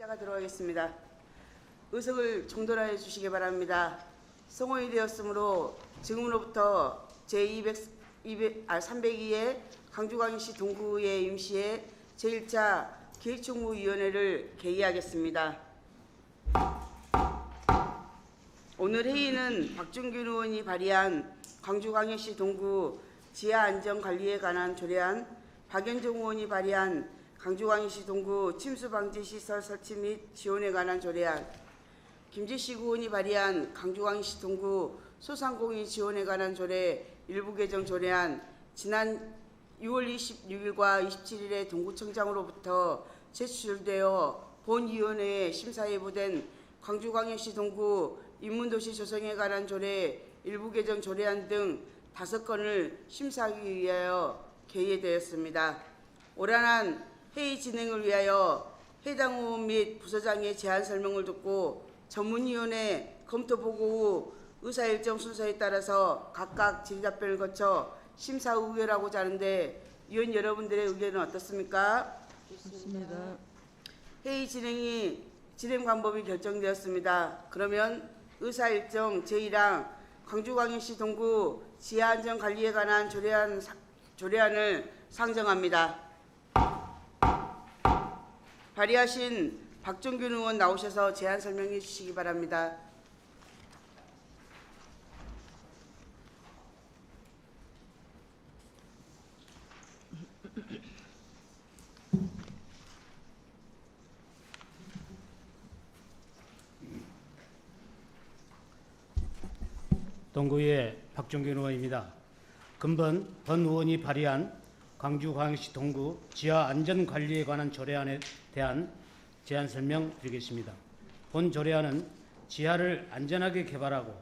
자가 들어가겠습니다. 의석을 정돈하여 주시기 바랍니다. 성원이 되었으므로 지금으로부터 제302회 광주광역시 동구의 임시회 제1차 기획총무위원회를 개의하겠습니다. 오늘 회의는 박준균 의원이 발의한 광주광역시 동구 지하안전관리에 관한 조례안, 박연종 의원이 발의한 광주광역시 동구 침수방지시설 설치 및 지원에 관한 조례안, 김재식 의원이 발의한 광주광역시 동구 소상공인 지원에 관한 조례 일부 개정 조례안, 지난 6월 26일과 27일에 동구청장으로부터 제출되어 본위원회에 심사 예부된 광주광역시 동구 인문도시 조성에 관한 조례 일부 개정 조례안 등 5건을 심사하기 위하여 개의되었습니다. 오란한 회의 진행을 위하여 해당 의원 및 부서장의 제안 설명을 듣고 전문위원회 검토 보고 후 의사일정 순서에 따라서 각각 질의답변을 거쳐 심사 의결하고자 하는데 위원 여러분들의 의견은 어떻습니까? 좋습니다. 회의 진행 방법이 결정되었습니다. 그러면 의사일정 제1항 광주광역시 동구 지하안전관리에 관한 조례안을 상정합니다. 발의하신 박종균 의원 나오셔서 제안 설명해 주시기 바랍니다. 동구의 박종균 의원입니다. 근본 본 의원이 발의한 광주광역시 동구 지하안전관리에 관한 조례안에 대한 제안 설명 드리겠습니다. 본 조례안은 지하를 안전하게 개발하고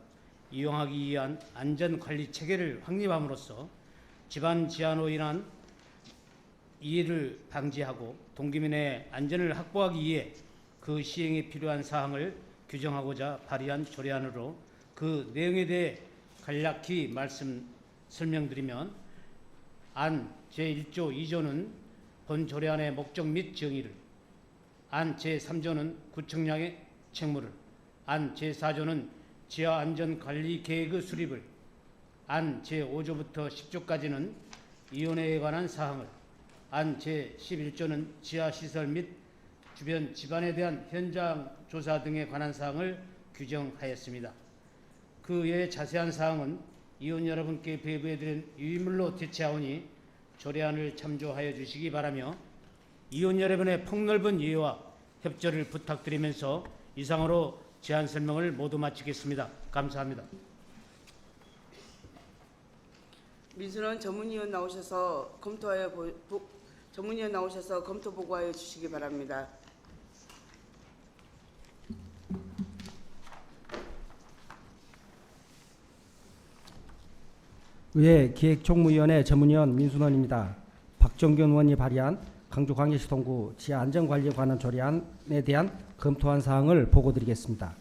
이용하기 위한 안전관리 체계를 확립함으로써 집안 지하로 인한 이해를 방지하고 동기민의 안전을 확보하기 위해 그 시행에 필요한 사항을 규정하고자 발의한 조례안으로 그 내용에 대해 간략히 설명드리면 안 제1조 2조는 본 조례안의 목적 및 정의를, 안 제3조는 구청장의 책무를, 안 제4조는 지하안전관리 계획의 수립을, 안 제5조부터 10조까지는 위원회에 관한 사항을, 안 제11조는 지하시설 및 주변 집안에 대한 현장 조사 등에 관한 사항을 규정하였습니다. 그 외의 자세한 사항은 위원 여러분께 배부해드린 유의물로 대체하오니 조례안을 참조하여 주시기 바라며 위원 여러분의 폭넓은 이해와 협조를 부탁드리면서 이상으로 제안 설명을 모두 마치겠습니다. 감사합니다. 민순원 전문위원 나오셔서 검토 보고하여 주시기 바랍니다. 의회 기획총무위원회 전문위원 민순원입니다. 박정균 의원이 발의한 광주광역시 동구 지하안전관리에 관한 조례안에 대한 검토한 사항을 보고드리겠습니다.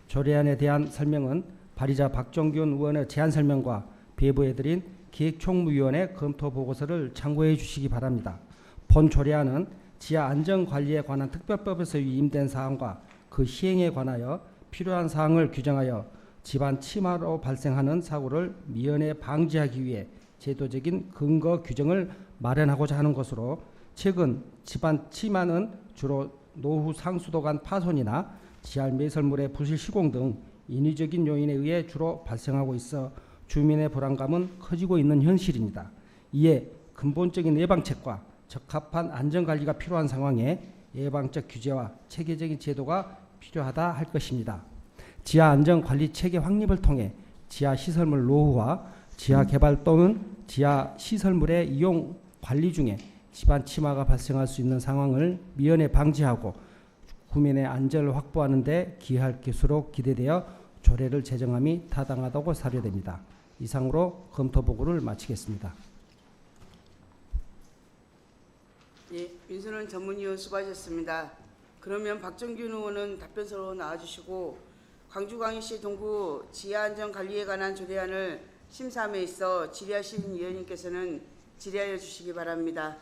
조례안에 대한 설명은 발의자 박정균 의원의 제안 설명과 배부해드린 기획총무위원회 검토 보고서를 참고해 주시기 바랍니다. 본 조례안은 지하안전관리에 관한 특별법에서 위임된 사항과 그 시행에 관하여 필요한 사항을 규정하여 집안 침하로 발생하는 사고를 미연에 방지하기 위해 제도적인 근거 규정을 마련하고자 하는 것으로 최근 집안 침하는 주로 노후 상수도 간 파손이나 지하 매설물의 부실 시공 등 인위적인 요인에 의해 주로 발생하고 있어 주민의 불안감은 커지고 있는 현실입니다. 이에 근본적인 예방책과 적합한 안전관리가 필요한 상황에 예방적 규제와 체계적인 제도가 필요하다 할 것입니다. 지하안전관리 체계 확립을 통해 지하시설물 노후화, 지하개발 또는 지하시설물의 이용 관리 중에 집안 침하가 발생할 수 있는 상황을 미연에 방지하고 국민의 안전을 확보하는 데 기여할 것으로 기대되어 조례를 제정함이 타당하다고 사료됩니다. 이상으로 검토 보고를 마치겠습니다. 예, 민순원 전문위원 수고하셨습니다. 그러면 박정균 의원은 답변서로 나와주시고 광주광역시 동구 지하안전관리에 관한 조례안을 심사함에 있어 질의하신 위원님께서는 질의하여 주시기 바랍니다.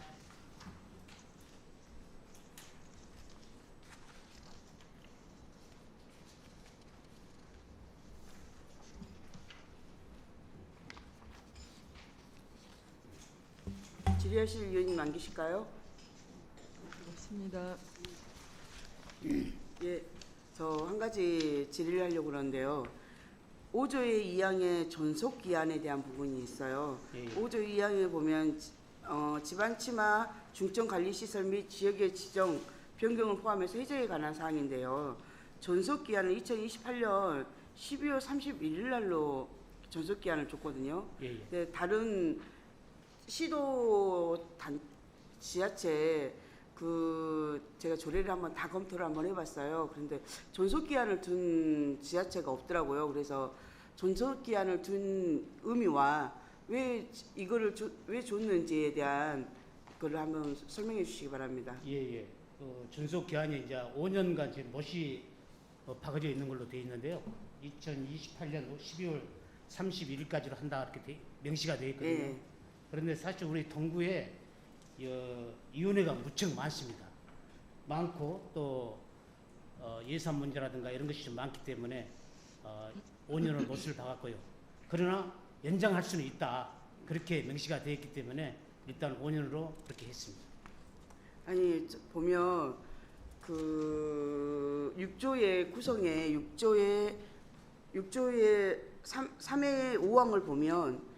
질의하실 위원님 안 계실까요? 없습니다. 예, 저 한 가지 질의를 하려고 그러는데요. 5조의 2항의 존속 기한에 대한 부분이 있어요. 예, 예. 5조 2항에 보면 집안 침하 중점 관리 시설 및 지역의 지정 변경을 포함해서 해제에 관한 사항인데요. 존속 기한을 2028년 12월 31일 날로 존속 기한을 줬거든요. 예, 예. 근데 다른 시도 지자체 제가 조례를 한번 다 검토를 한번 해봤어요. 그런데 존속 기한을 둔 지자체가 없더라고요. 그래서 존속 기한을 둔 의미와 왜 이거를 왜 줬는지에 대한 그걸 한번 설명해 주시기 바랍니다. 예, 예. 존속 기한이 이제 5년간 지금 못이 박아져 있는 걸로 되어 있는데요. 2028년 12월 31일까지로 한다 이렇게 명시가 되어 있거든요. 예. 그런데 사실 우리 동구에 이혼회가 무척 많습니다. 많고 또 예산 문제라든가 이런 것이 좀 많기 때문에 5년을 못을 박았고요. 그러나 연장할 수는 있다. 그렇게 명시가 되어 있기 때문에 일단 5년으로 그렇게 했습니다. 아니 보면 그 6조의 구성에 6조의 3의 5항을 보면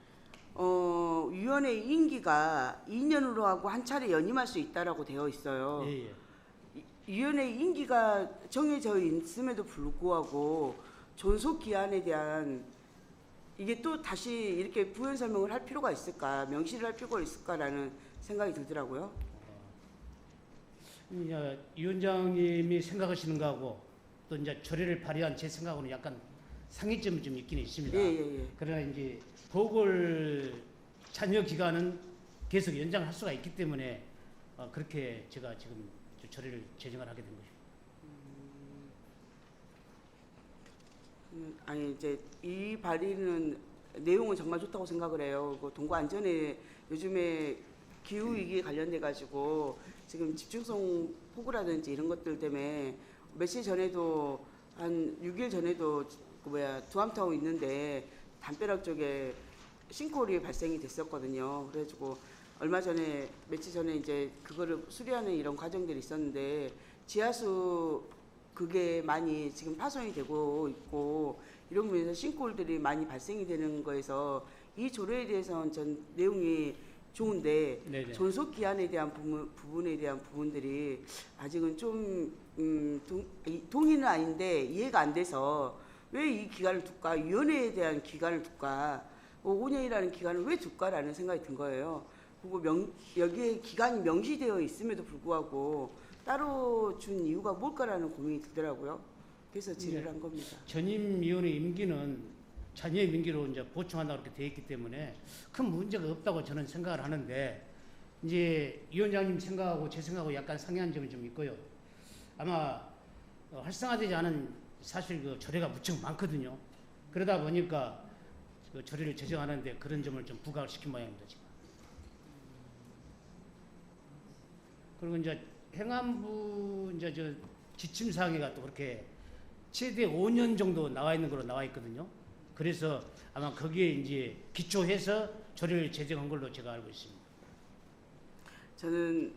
위원회 임기가 2년으로 하고 한 차례 연임할 수 있다라고 되어 있어요. 예, 예. 위원회 임기가 정해져 있음에도 불구하고 존속 기한에 대한 이게 또 다시 이렇게 부연 설명을 할 필요가 있을까, 명시를 할 필요가 있을까라는 생각이 들더라고요. 이제 위원장님이 생각하시는 거하고 또 이제 조례를 발의한 제 생각하고는 약간 상이점이 좀 있긴 있습니다. 예. 그러나 이제 보궐 잔여 기간은 계속 연장할 수가 있기 때문에 그렇게 제가 지금 조례를 제정을 하게 된 것입니다. 아니 이제 이 발의는 내용은 정말 좋다고 생각을 해요. 그 동구 안전에 요즘에 기후 위기에 관련돼 가지고 지금 집중성 폭우라든지 이런 것들 때문에 며칠 전에도 한 6일 전에도 두암타워 있는데 담벼락 쪽에 싱크홀이 발생이 됐었거든요. 그래가지고 얼마 전에 며칠 전에 이제 그거를 수리하는 이런 과정들이 있었는데 지하수 그게 많이 지금 파손이 되고 있고 이런 부분에서 싱크홀들이 많이 발생이 되는 거에서 이 조례에 대해서는 전 내용이 좋은데 네네. 존속 기한에 대한 부분에 대한 부분들이 아직은 좀 동의는 아닌데 이해가 안 돼서 왜 이 기간을 둘까? 위원회에 대한 기간을 둘까? 5년이라는 기간을 왜 둘까라는 생각이 든 거예요. 그리고 여기에 기간이 명시되어 있음에도 불구하고 따로 준 이유가 뭘까라는 고민이 들더라고요. 그래서 질의를 한 겁니다. 전임위원회 임기는 자녀의 임기로 이제 보충한다 그렇게 되어 있기 때문에 큰 문제가 없다고 저는 생각을 하는데 이제 위원장님 생각하고 제 생각하고 약간 상이한 점이 좀 있고요. 아마 활성화되지 않은 사실 그 조례가 무척 많거든요. 그러다 보니까 그 조례를 제정하는데 그런 점을 좀 부각을 시킨 모양입니다, 지금. 그리고 이제 행안부 이제 저 지침 사항에가 또 그렇게 최대 5년 정도 나와 있는 걸로 나와 있거든요. 그래서 아마 거기에 이제 기초해서 조례를 제정한 걸로 제가 알고 있습니다. 저는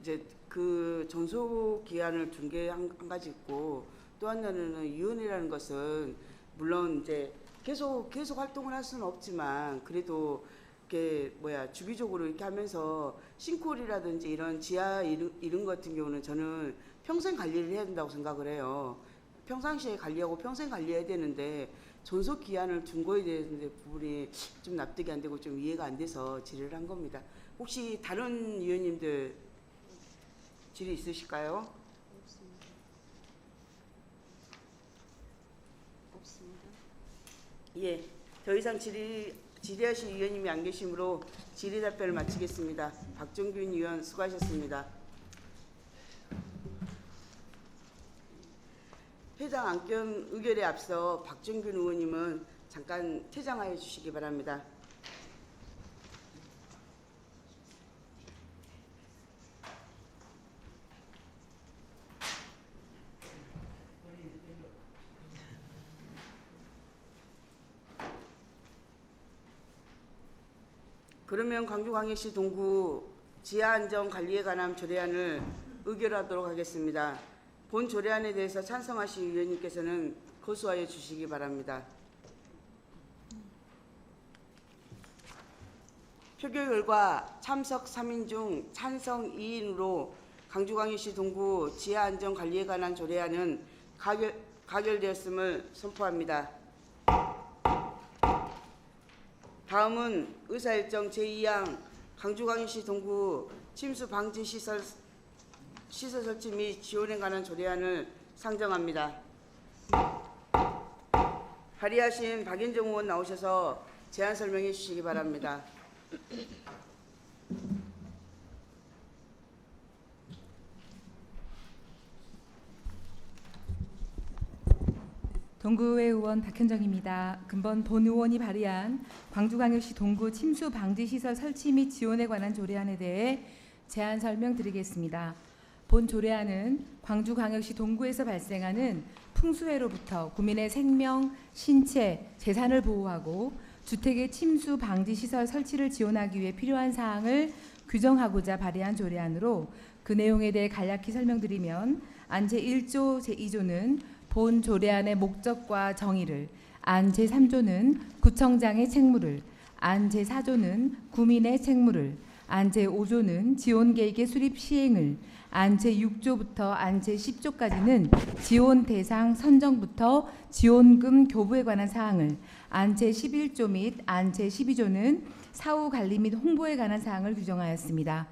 이제 그 존속 기한을 둔 게 한 가지 있고 또 하나는 위원회라는 것은 물론 이제 계속 활동을 할 수는 없지만 그래도 이렇게 주기적으로 이렇게 하면서 싱크홀이라든지 이런 지하 이런 같은 경우는 저는 평생 관리를 해야 된다고 생각을 해요. 평상시에 관리하고 평생 관리해야 되는데 존속 기한을 둔 거에 대한 부분이 좀 납득이 안 되고 좀 이해가 안 돼서 질의를 한 겁니다. 혹시 다른 위원님들 질의 있으실까요? 없습니다. 예, 더 이상 질의하실 위원님이 안 계시므로 질의 답변을 마치겠습니다. 박정균 의원 수고하셨습니다. 해당 안건 의결에 앞서 박정균 의원님은 잠깐 퇴장하여 주시기 바랍니다. 그러면 광주광역시 동구 지하안전관리에 관한 조례안을 의결하도록 하겠습니다. 본 조례안에 대해서 찬성하신 위원님께서는 거수하여 주시기 바랍니다. 표결 결과 참석 3인 중 찬성 2인으로 강주광역시 동구 지하안전관리에 관한 조례안은 가결되었음을 선포합니다. 다음은 의사일정 제2항 강주광역시 동구 침수 방지 시설 설치 및 지원에 관한 조례안을 상정합니다. 발의하신 박연정 의원 나오셔서 제안 설명해 주시기 바랍니다. 동구의 의원 박현정입니다. 근본 본 의원이 발의한 광주광역시 동구 침수 방지 시설 설치 및 지원에 관한 조례안에 대해 제안 설명드리겠습니다. 본 조례안은 광주광역시 동구에서 발생하는 풍수해로부터 국민의 생명, 신체, 재산을 보호하고 주택의 침수 방지 시설 설치를 지원하기 위해 필요한 사항을 규정하고자 발의한 조례안으로 그 내용에 대해 간략히 설명드리면 안 제1조 제2조는 본 조례안의 목적과 정의를, 안 제3조는 구청장의 책무를, 안 제4조는 구민의 책무를, 안 제5조는 지원계획의 수립 시행을, 안 제6조부터 안 제10조까지는 지원 대상 선정부터 지원금 교부에 관한 사항을, 안 제11조 및 안 제12조는 사후 관리 및 홍보에 관한 사항을 규정하였습니다.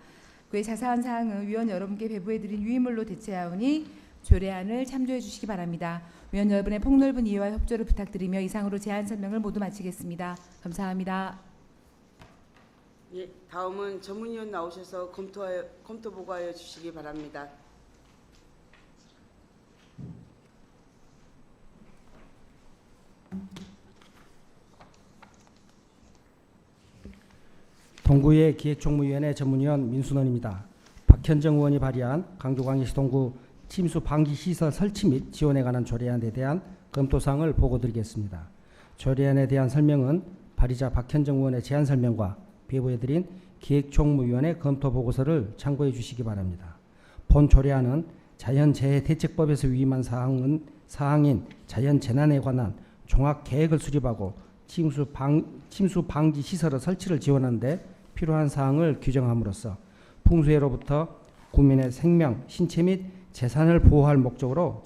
그의 자세한 사항은 위원 여러분께 배부해드린 유인물로 대체하오니 조례안을 참조해 주시기 바랍니다. 위원 여러분의 폭넓은 이해와 협조를 부탁드리며 이상으로 제안 설명을 모두 마치겠습니다. 감사합니다. 예, 다음은 전문위원 나오셔서 검토 보고하여 주시기 바랍니다. 동구의 기획총무위원회 전문위원 민순원입니다. 박현정 의원이 발의한 강주광역시 동구 침수 방지 시설 설치 및 지원에 관한 조례안에 대한 검토사항을 보고드리겠습니다. 조례안에 대한 설명은 발의자 박현정 의원의 제안 설명과 배부해드린 기획총무위원회 검토 보고서를 참고해 주시기 바랍니다. 본 조례안은 자연재해대책법에서 위임한 사항인 자연재난에 관한 종합계획을 수립하고 침수 방지 시설의 설치를 지원하는 데 필요한 사항을 규정함으로써 풍수해로부터 국민의 생명, 신체 및 재산을 보호할 목적으로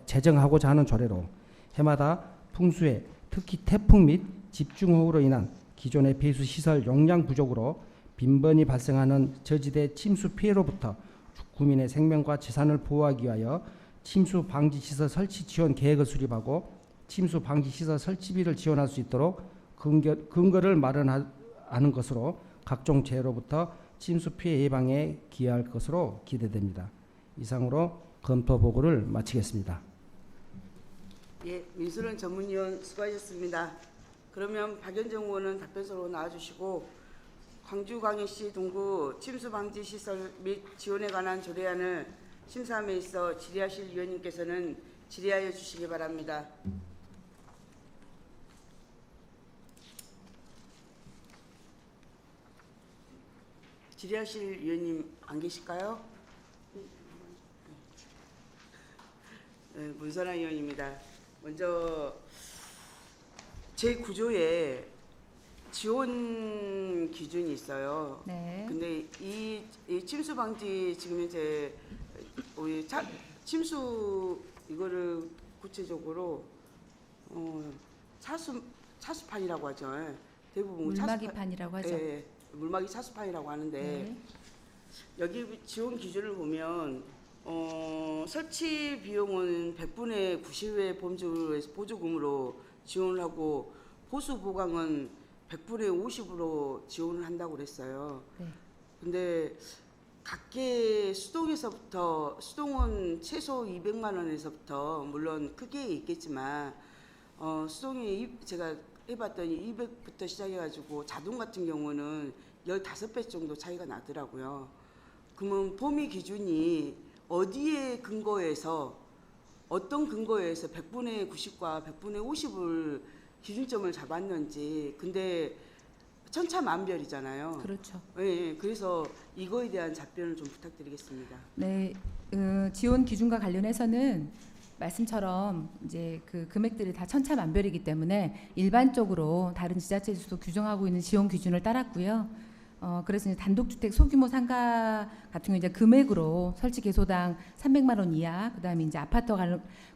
제정하고자 하는 조례로 해마다 풍수해, 특히 태풍 및 집중호우로 인한 기존의 배수시설 용량 부족으로 빈번히 발생하는 저지대 침수 피해로부터 국민의 생명과 재산을 보호하기 위하여 침수 방지 시설 설치 지원 계획을 수립하고 침수 방지 시설 설치비를 지원할 수 있도록 근거를 마련하는 것으로 각종 재해로부터 침수 피해 예방에 기여할 것으로 기대됩니다. 이상으로 검토 보고를 마치겠습니다. 예, 민수는 전문위원 수고하셨습니다. 그러면 박연정 의원은 답변서로 나와주시고 광주광역시 동구 침수방지 시설 및 지원에 관한 조례안을 심사함에 있어 질의하실 위원님께서는 질의하여 주시기 바랍니다. 질의하실 위원님 안 계실까요? 네, 문선아 의원입니다. 먼저 제9조에 지원 기준이 있어요. 네. 근데 이 침수 방지 지금 이제 우리 침수 이거를 구체적으로 차수판이라고 하죠. 대부분 물막이판이라고 하죠. 예, 물막이 차수판이라고 하는데 네. 여기 지원 기준을 보면 설치 비용은 100분의 90의 보조금으로 지원을 하고 보수 보강은 100분의 50으로 지원을 한다고 그랬어요. 네. 근데 각계 수동에서부터 수동은 최소 200만 원에서부터 물론 크게 있겠지만 수동이 제가 해봤더니 200부터 시작해가지고 자동 같은 경우는 15배 정도 차이가 나더라고요. 그러면 범위 기준이 어디에 근거해서 어떤 근거에서 100분의 90과 100분의 50을 기준점을 잡았는지. 근데 천차만별이잖아요. 그렇죠. 예, 예, 그래서 이거에 대한 답변을 좀 부탁드리겠습니다. 네, 지원 기준과 관련해서는 말씀처럼 이제 그 금액들이 다 천차만별이기 때문에 일반적으로 다른 지자체에서도 규정하고 있는 지원 기준을 따랐고요. 그래서 이제 단독주택 소규모 상가 같은 경우 이제 금액으로 설치 개소당 300만 원 이하, 그다음에 이제 아파트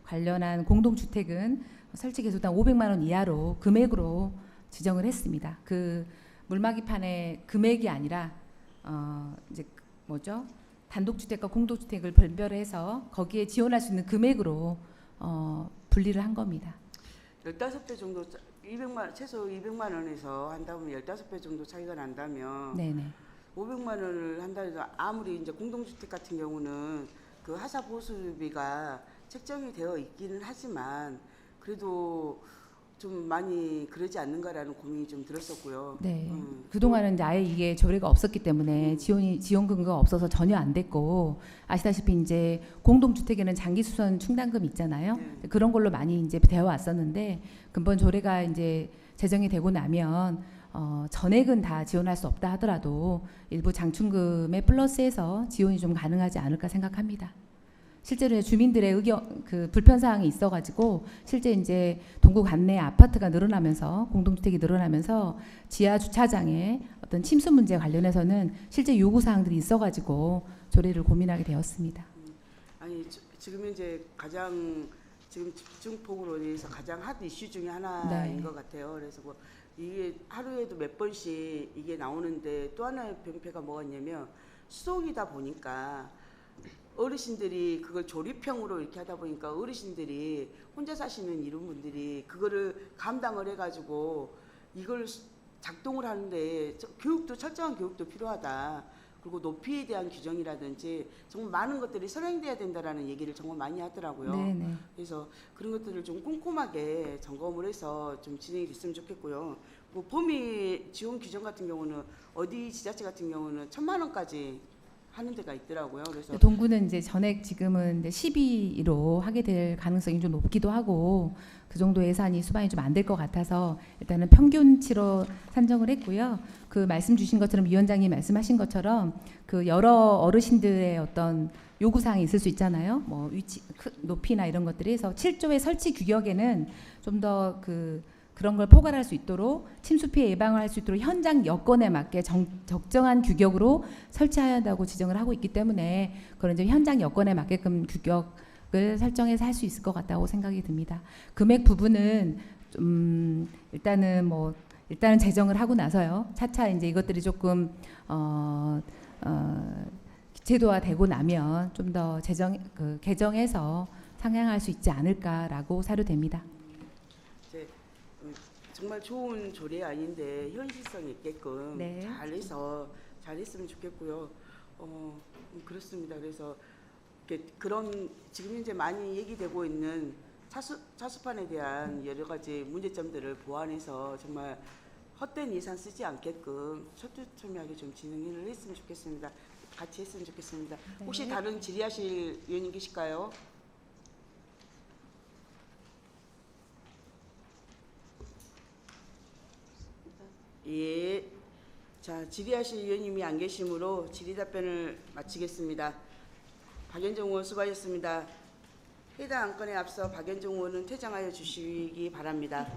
관련한 공동주택은 설치 개소당 500만 원 이하로 금액으로 지정을 했습니다. 그 물막이판의 금액이 아니라 이제 뭐죠? 단독주택과 공동주택을 분별해서 거기에 지원할 수 있는 금액으로 분리를 한 겁니다. 15배 정도 200만 최소 200만 원에서 한다면 15배 정도 차이가 난다면 네네. 500만 원을 한다 해도 아무리 이제 공동주택 같은 경우는 그 하사 보수비가 책정이 되어 있기는 하지만 그래도 좀 많이 그러지 않는가라는 고민이 좀 들었었고요. 네. 그동안은 이제 아예 이게 조례가 없었기 때문에 지원 근거가 없어서 전혀 안 됐고, 아시다시피 이제 공동주택에는 장기수선 충당금 있잖아요. 네. 그런 걸로 많이 이제 되어 왔었는데 근본 조례가 이제 제정이 되고 나면 전액은 다 지원할 수 없다 하더라도 일부 장충금에 플러스해서 지원이 좀 가능하지 않을까 생각합니다. 실제로 주민들의 의견 그 불편 사항이 있어가지고 실제 이제 동구 관내 아파트가 늘어나면서 공동주택이 늘어나면서 지하 주차장의 어떤 침수 문제 관련해서는 실제 요구 사항들이 있어가지고 조례를 고민하게 되었습니다. 아니 지금 이제 가장 지금 집중폭우로 인해서 가장 핫 이슈 중에 하나인 네. 것 같아요. 그래서 뭐 이게 하루에도 몇 번씩 이게 나오는데 또 하나의 병폐가 뭐가 있냐면 수도이다 보니까 어르신들이 그걸 조립형으로 이렇게 하다 보니까 어르신들이 혼자 사시는 이런 분들이 그거를 감당을 해가지고 이걸 작동을 하는데 교육도 철저한 교육도 필요하다. 그리고 높이에 대한 규정이라든지 정말 많은 것들이 선행돼야 된다라는 얘기를 정말 많이 하더라고요. 네네. 그래서 그런 것들을 좀 꼼꼼하게 점검을 해서 좀 진행이 됐으면 좋겠고요. 뭐 범위 지원 규정 같은 경우는 어디 지자체 같은 경우는 1,000만 원까지 하는 데가 있더라고요. 그래서 동구는 이제 전액 지금은 이제 12로 하게 될 가능성이 좀 높기도 하고 그 정도 예산이 수반이 좀 안 될 것 같아서 일단은 평균치로 산정을 했고요. 그 말씀 주신 것처럼 위원장님 말씀하신 것처럼 그 여러 어르신들의 어떤 요구 사항이 있을 수 있잖아요. 뭐 위치, 높이나 이런 것들이 해서 7조의 설치 규격에는 좀 더 그런 걸 포괄할 수 있도록 침수 피해 예방을 할 수 있도록 현장 여건에 맞게 적정한 규격으로 설치해야 한다고 지정을 하고 있기 때문에 그런 이제 현장 여건에 맞게끔 규격을 설정해서 할 수 있을 것 같다고 생각이 듭니다. 금액 부분은 좀 일단은 제정을 하고 나서요. 차차 이제 이것들이 조금 제도화되고 나면 좀 더 개정해서 상향할 수 있지 않을까라고 사료됩니다. 정말 좋은 조례 아닌데 현실성 있게끔 네. 잘했으면 좋겠고요. 그렇습니다. 그래서 그런 지금 현재 많이 얘기되고 있는 차수판에 대한 여러 가지 문제점들을 보완해서 정말 헛된 예산 쓰지 않게끔 철두철미하게 좀 진행을 했으면 좋겠습니다. 같이 했으면 좋겠습니다. 네. 혹시 다른 질의하실 위원님 계실까요? 예. 자, 질의하실 위원님이 안 계시므로 질의 답변을 마치겠습니다. 박연정 의원 수고하셨습니다. 해당 안건에 앞서 박연정 의원은 퇴장하여 주시기 바랍니다.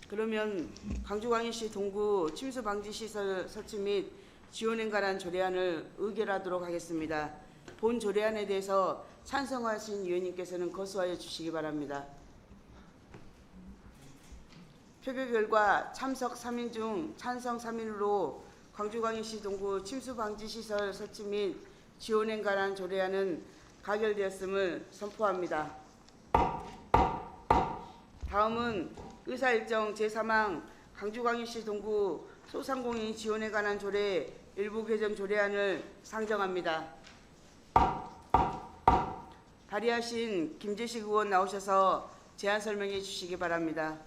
그러면 광주광역시 동구 침수방지시설 설치 및 지원에 관한 조례안을 의결하도록 하겠습니다. 본 조례안에 대해서 찬성하신 위원님께서는 거수하여 주시기 바랍니다. 표결 결과 참석 3인 중 찬성 3인으로 광주광역시 동구 침수방지시설 설치 및 지원에 관한 조례안은 가결되었음을 선포합니다. 다음은 의사일정 제3항 광주광역시 동구 소상공인 지원에 관한 조례 일부 개정 조례안을 상정합니다. 발의하신 김재식 의원 나오셔서 제안 설명해 주시기 바랍니다.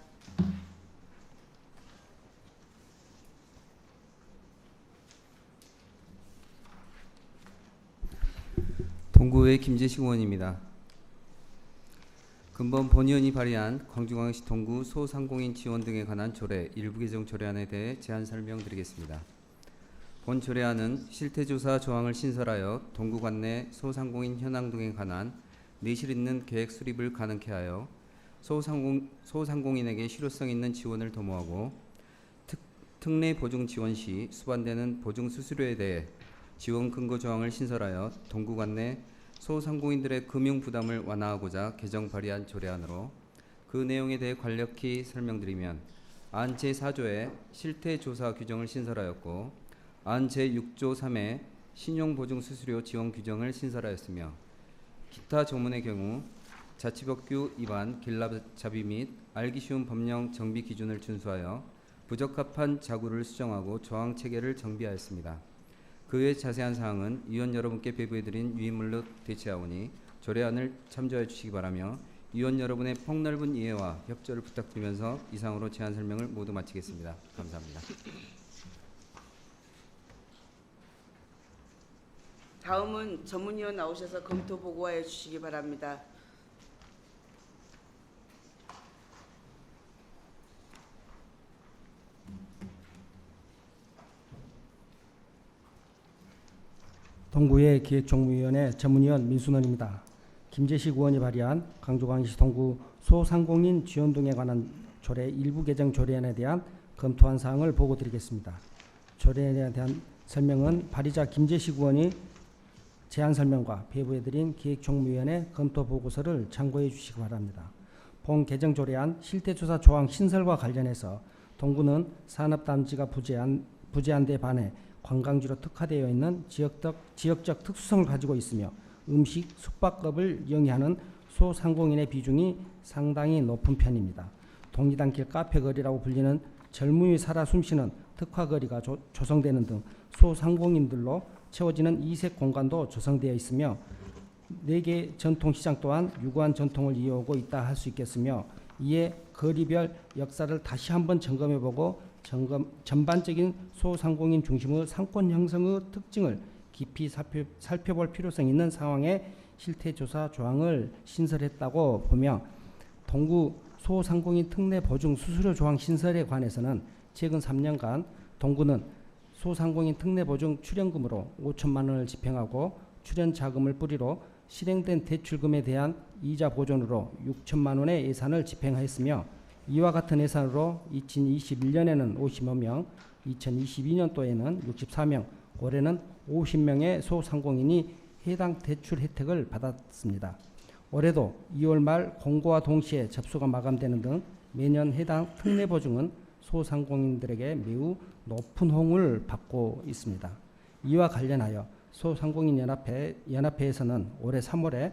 동구의 김재식 의원입니다. 근본 본의원이 발의한 광주광역시 동구 소상공인 지원 등에 관한 조례 일부 개정 조례안에 대해 제안 설명드리겠습니다. 본 조례안은 실태조사 조항을 신설하여 동구 관내 소상공인 현황 등에 관한 내실 있는 계획 수립을 가능케 하여 소상공인에게 실효성 있는 지원을 도모하고 특례 보증 지원 시 수반되는 보증 수수료에 대해 지원 근거 조항을 신설하여 동구 관내 소상공인들의 금융 부담을 완화하고자 개정 발의한 조례안으로 그 내용에 대해 간략히 설명드리면 안 제4조에 실태조사 규정을 신설하였고 안 제6조 3에 신용보증수수료 지원 규정을 신설하였으며 기타 조문의 경우 자치법규 위반, 길납잡이 및 알기 쉬운 법령 정비 기준을 준수하여 부적합한 자구를 수정하고 조항 체계를 정비하였습니다. 그 외 자세한 사항은 위원 여러분께 배부해드린 유인물로 대체하오니 조례안을 참조해 주시기 바라며 위원 여러분의 폭넓은 이해와 협조를 부탁드리면서 이상으로 제안 설명을 모두 마치겠습니다. 감사합니다. 다음은 전문위원 나오셔서 검토 보고해 주시기 바랍니다. 동구의 기획총무위원회 전문위원 민순원입니다. 김재식 의원이 발의한 광주광역시 동구 소상공인 지원 등에 관한 조례 일부 개정 조례안에 대한 검토한 사항을 보고드리겠습니다. 조례안에 대한 설명은 발의자 김재식 의원이 제안 설명과 배부해드린 기획총무위원회 검토 보고서를 참고해 주시기 바랍니다. 본 개정 조례안 실태조사 조항 신설과 관련해서 동구는 산업단지가 부재한 데 반해 관광지로 특화되어 있는 지역적 특수성을 가지고 있으며 음식, 숙박업을 영위하는 소상공인의 비중이 상당히 높은 편입니다. 동리단길 카페거리라고 불리는 젊은이 살아 숨쉬는 특화거리가 조성되는 등 소상공인들로 채워지는 이색 공간도 조성되어 있으며 4개 전통시장 또한 유구한 전통을 이어오고 있다 할 수 있겠으며 이에 거리별 역사를 다시 한번 점검해보고 전반적인 소상공인 중심의 상권 형성의 특징을 깊이 살펴볼 필요성이 있는 상황에 실태조사 조항을 신설했다고 보며 동구 소상공인 특례 보증 수수료 조항 신설에 관해서는 최근 3년간 동구는 소상공인 특례 보증 출연금으로 5천만 원을 집행하고 출연 자금을 뿌리로 실행된 대출금에 대한 이자 보존으로 6천만 원의 예산을 집행하였으며 이와 같은 예산으로 2021년에는 55명, 2022년도에는 64명, 올해는 50명의 소상공인이 해당 대출 혜택을 받았습니다. 올해도 2월 말 공고와 동시에 접수가 마감되는 등 매년 해당 특례 보증은 소상공인들에게 매우 높은 호응을 받고 있습니다. 이와 관련하여 소상공인연합회에서는 올해 3월에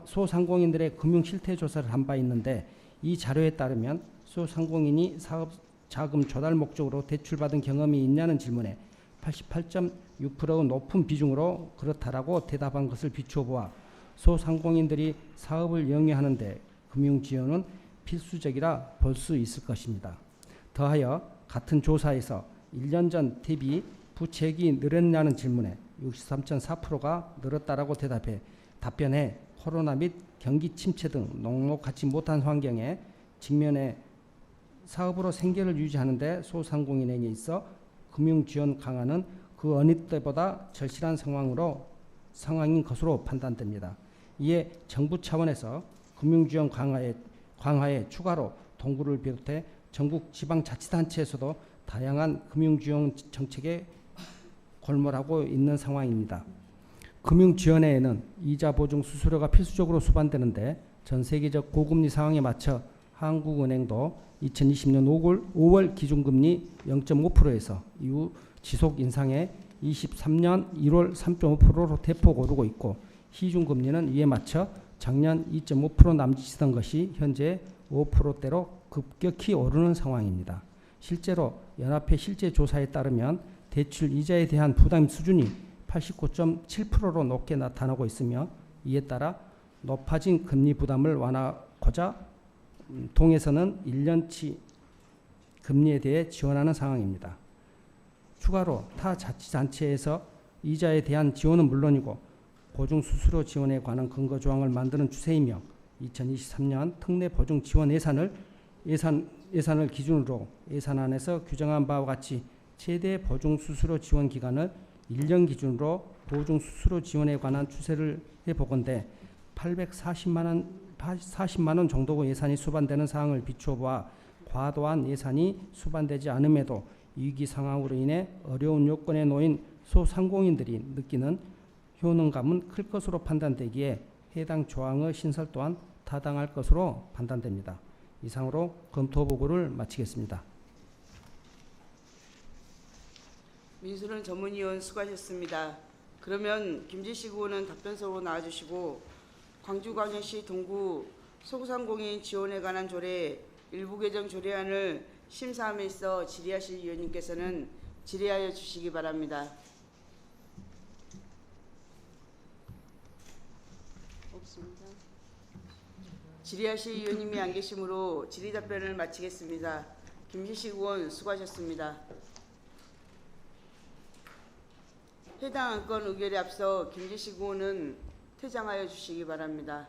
소상공인들의 금융실태조사를 한 바 있는데 이 자료에 따르면 소상공인이 사업 자금 조달 목적으로 대출받은 경험이 있냐는 질문에 88.6%의 높은 비중으로 그렇다라고 대답한 것을 비추어 보아 소상공인들이 사업을 영위하는데 금융지원은 필수적이라 볼 수 있을 것입니다. 더하여 같은 조사에서 1년 전 대비 부채액이 늘었냐는 질문에 63.4%가 늘었다라고 답변해 코로나 및 경기 침체 등 녹록하지 못한 환경에 직면해 사업으로 생계를 유지하는 데 소상공인에게 있어 금융지원 강화는 그 어느 때보다 절실한 상황인 것으로 판단됩니다. 이에 정부 차원에서 금융지원 강화에 추가로 동구를 비롯해 전국 지방자치단체에서도 다양한 금융지원 정책에 골몰하고 있는 상황입니다. 금융지원에는 이자 보증 수수료가 필수적으로 수반되는데 전 세계적 고금리 상황에 맞춰 한국은행도 2020년 5월 기준금리 0.5%에서 이후 지속 인상해 23년 1월 3.5%로 대폭 오르고 있고 시중금리는 이에 맞춰 작년 2.5% 남짓이던 것이 현재 5%대로 급격히 오르는 상황입니다. 실제로 연합회 실제 조사에 따르면 대출 이자에 대한 부담 수준이 89.7%로 높게 나타나고 있으며 이에 따라 높아진 금리 부담을 완화하고자 동에서는 1년치 금리에 대해 지원하는 상황입니다. 추가로 타 자치단체에서 이자에 대한 지원은 물론이고 보증수수료 지원에 관한 근거 조항을 만드는 추세이며 2023년 특례 보증 지원 예산을 기준으로 예산안에서 규정한 바와 같이 최대 보증 수수료 지원 기간을 1년 기준으로 보증 수수료 지원에 관한 추세를 해보건대 840만 원 정도 예산이 수반되는 사항을 비추어보아 과도한 예산이 수반되지 않음에도 위기 상황으로 인해 어려운 요건에 놓인 소상공인들이 느끼는 효능감은 클 것으로 판단되기에 해당 조항의 신설 또한 타당할 것으로 판단됩니다. 이상으로 검토 보고를 마치겠습니다. 민수는 전문위원 수고하셨습니다. 그러면 김재식 의원은 답변서로 나와주시고 광주광역시 동구 소상공인 지원에 관한 조례 일부 개정 조례안을 심사함에 있어 질의하실 위원님께서는 질의하여 주시기 바랍니다. 없습니다. 질의하실 위원님이 안 계시므로 질의 답변을 마치겠습니다. 김재식 의원 수고하셨습니다. 해당 안건 의결에 앞서 김재식 의원은 퇴장하여 주시기 바랍니다.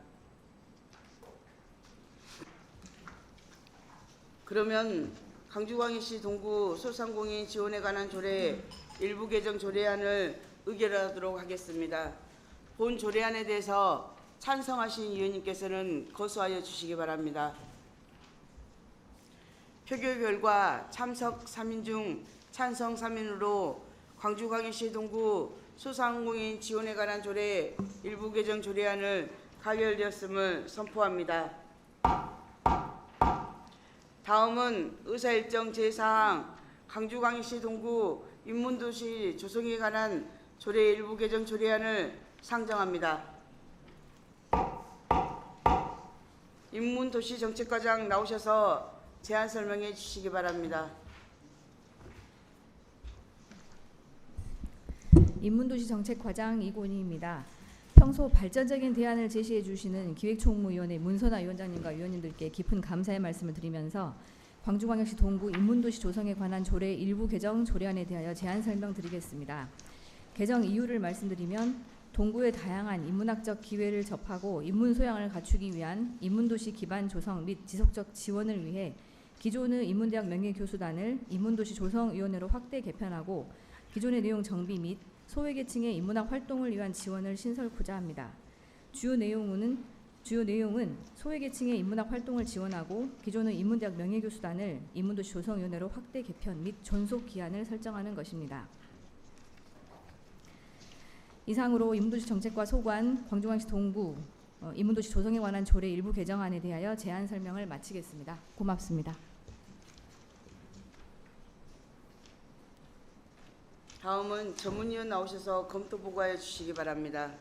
그러면 광주광역시 동구 소상공인 지원에 관한 조례 일부 개정 조례안을 의결하도록 하겠습니다. 본 조례안에 대해서 찬성하신 위원님께서는 거수하여 주시기 바랍니다. 표결 결과 참석 3인 중 찬성 3인으로 광주광역시 동구 소상공인 지원에 관한 조례 일부 개정 조례안을 가결되었음을 선포합니다. 다음은 의사일정 제4항 광주광역시 동구 인문도시 조성에 관한 조례 일부 개정 조례안을 상정합니다. 인문도시정책과장 나오셔서 제안 설명해 주시기 바랍니다. 인문도시정책과장 이곤희입니다. 평소 발전적인 대안을 제시해 주시는 기획총무위원회 문선아 위원장님과 위원님들께 깊은 감사의 말씀을 드리면서 광주광역시 동구 인문도시 조성에 관한 조례 일부 개정 조례안에 대하여 제안 설명드리겠습니다. 개정 이유를 말씀드리면 동구의 다양한 인문학적 기회를 접하고 인문 소양을 갖추기 위한 인문도시 기반 조성 및 지속적 지원을 위해 기존의 인문대학 명예교수단을 인문도시 조성위원회로 확대 개편하고 기존의 내용 정비 및 소외계층의 인문학 활동을 위한 지원을 신설코자 합니다. 주요 내용은 소외계층의 인문학 활동을 지원하고 기존의 인문대학 명예교수단을 인문도시 조성위원회로 확대 개편 및 존속 기한을 설정하는 것입니다. 이상으로 인문도시 정책과 소관 광주광역시 동구 인문도시 조성에 관한 조례 일부 개정안에 대하여 제안 설명을 마치겠습니다. 고맙습니다. 다음은 전문위원 나오셔서 검토 보고하여 주시기 바랍니다.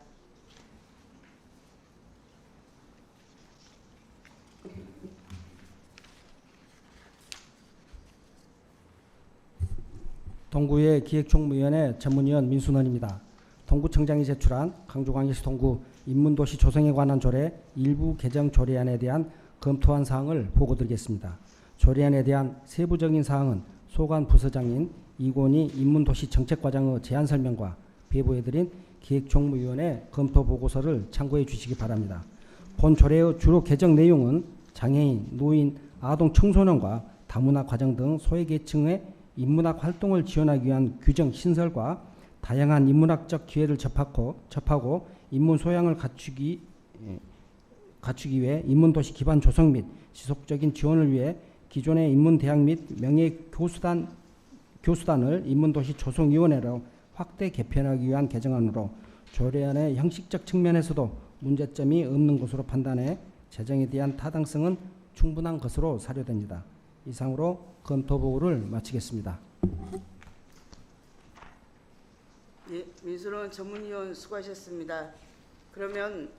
동구의 기획총무위원회 전문위원 민순원입니다. 동구청장이 제출한 광주광역시 동구 인문도시 조성에 관한 조례 일부 개정 조례안에 대한 검토한 사항을 보고드리겠습니다. 조례안에 대한 세부적인 사항은 소관 부서장인 이곤희 인문도시정책과장의 제안 설명과 배부해드린 기획총무위원회 검토 보고서를 참고해 주시기 바랍니다. 본 조례의 주로 개정 내용은 장애인, 노인, 아동 청소년과 다문화 과정 등 소외계층의 인문학 활동을 지원하기 위한 규정 신설과 다양한 인문학적 기회를 접하고 인문 소양을 갖추기 위해 인문도시 기반 조성 및 지속적인 지원을 위해 기존의 인문대학 및 교수단을 인문도시 조성위원회로 확대 개편하기 위한 개정안으로 조례안의 형식적 측면에서도 문제점이 없는 것으로 판단해 제정에 대한 타당성은 충분한 것으로 사료됩니다. 이상으로 검토 보고를 마치겠습니다. 예, 민수론 전문위원 수고하셨습니다. 그러면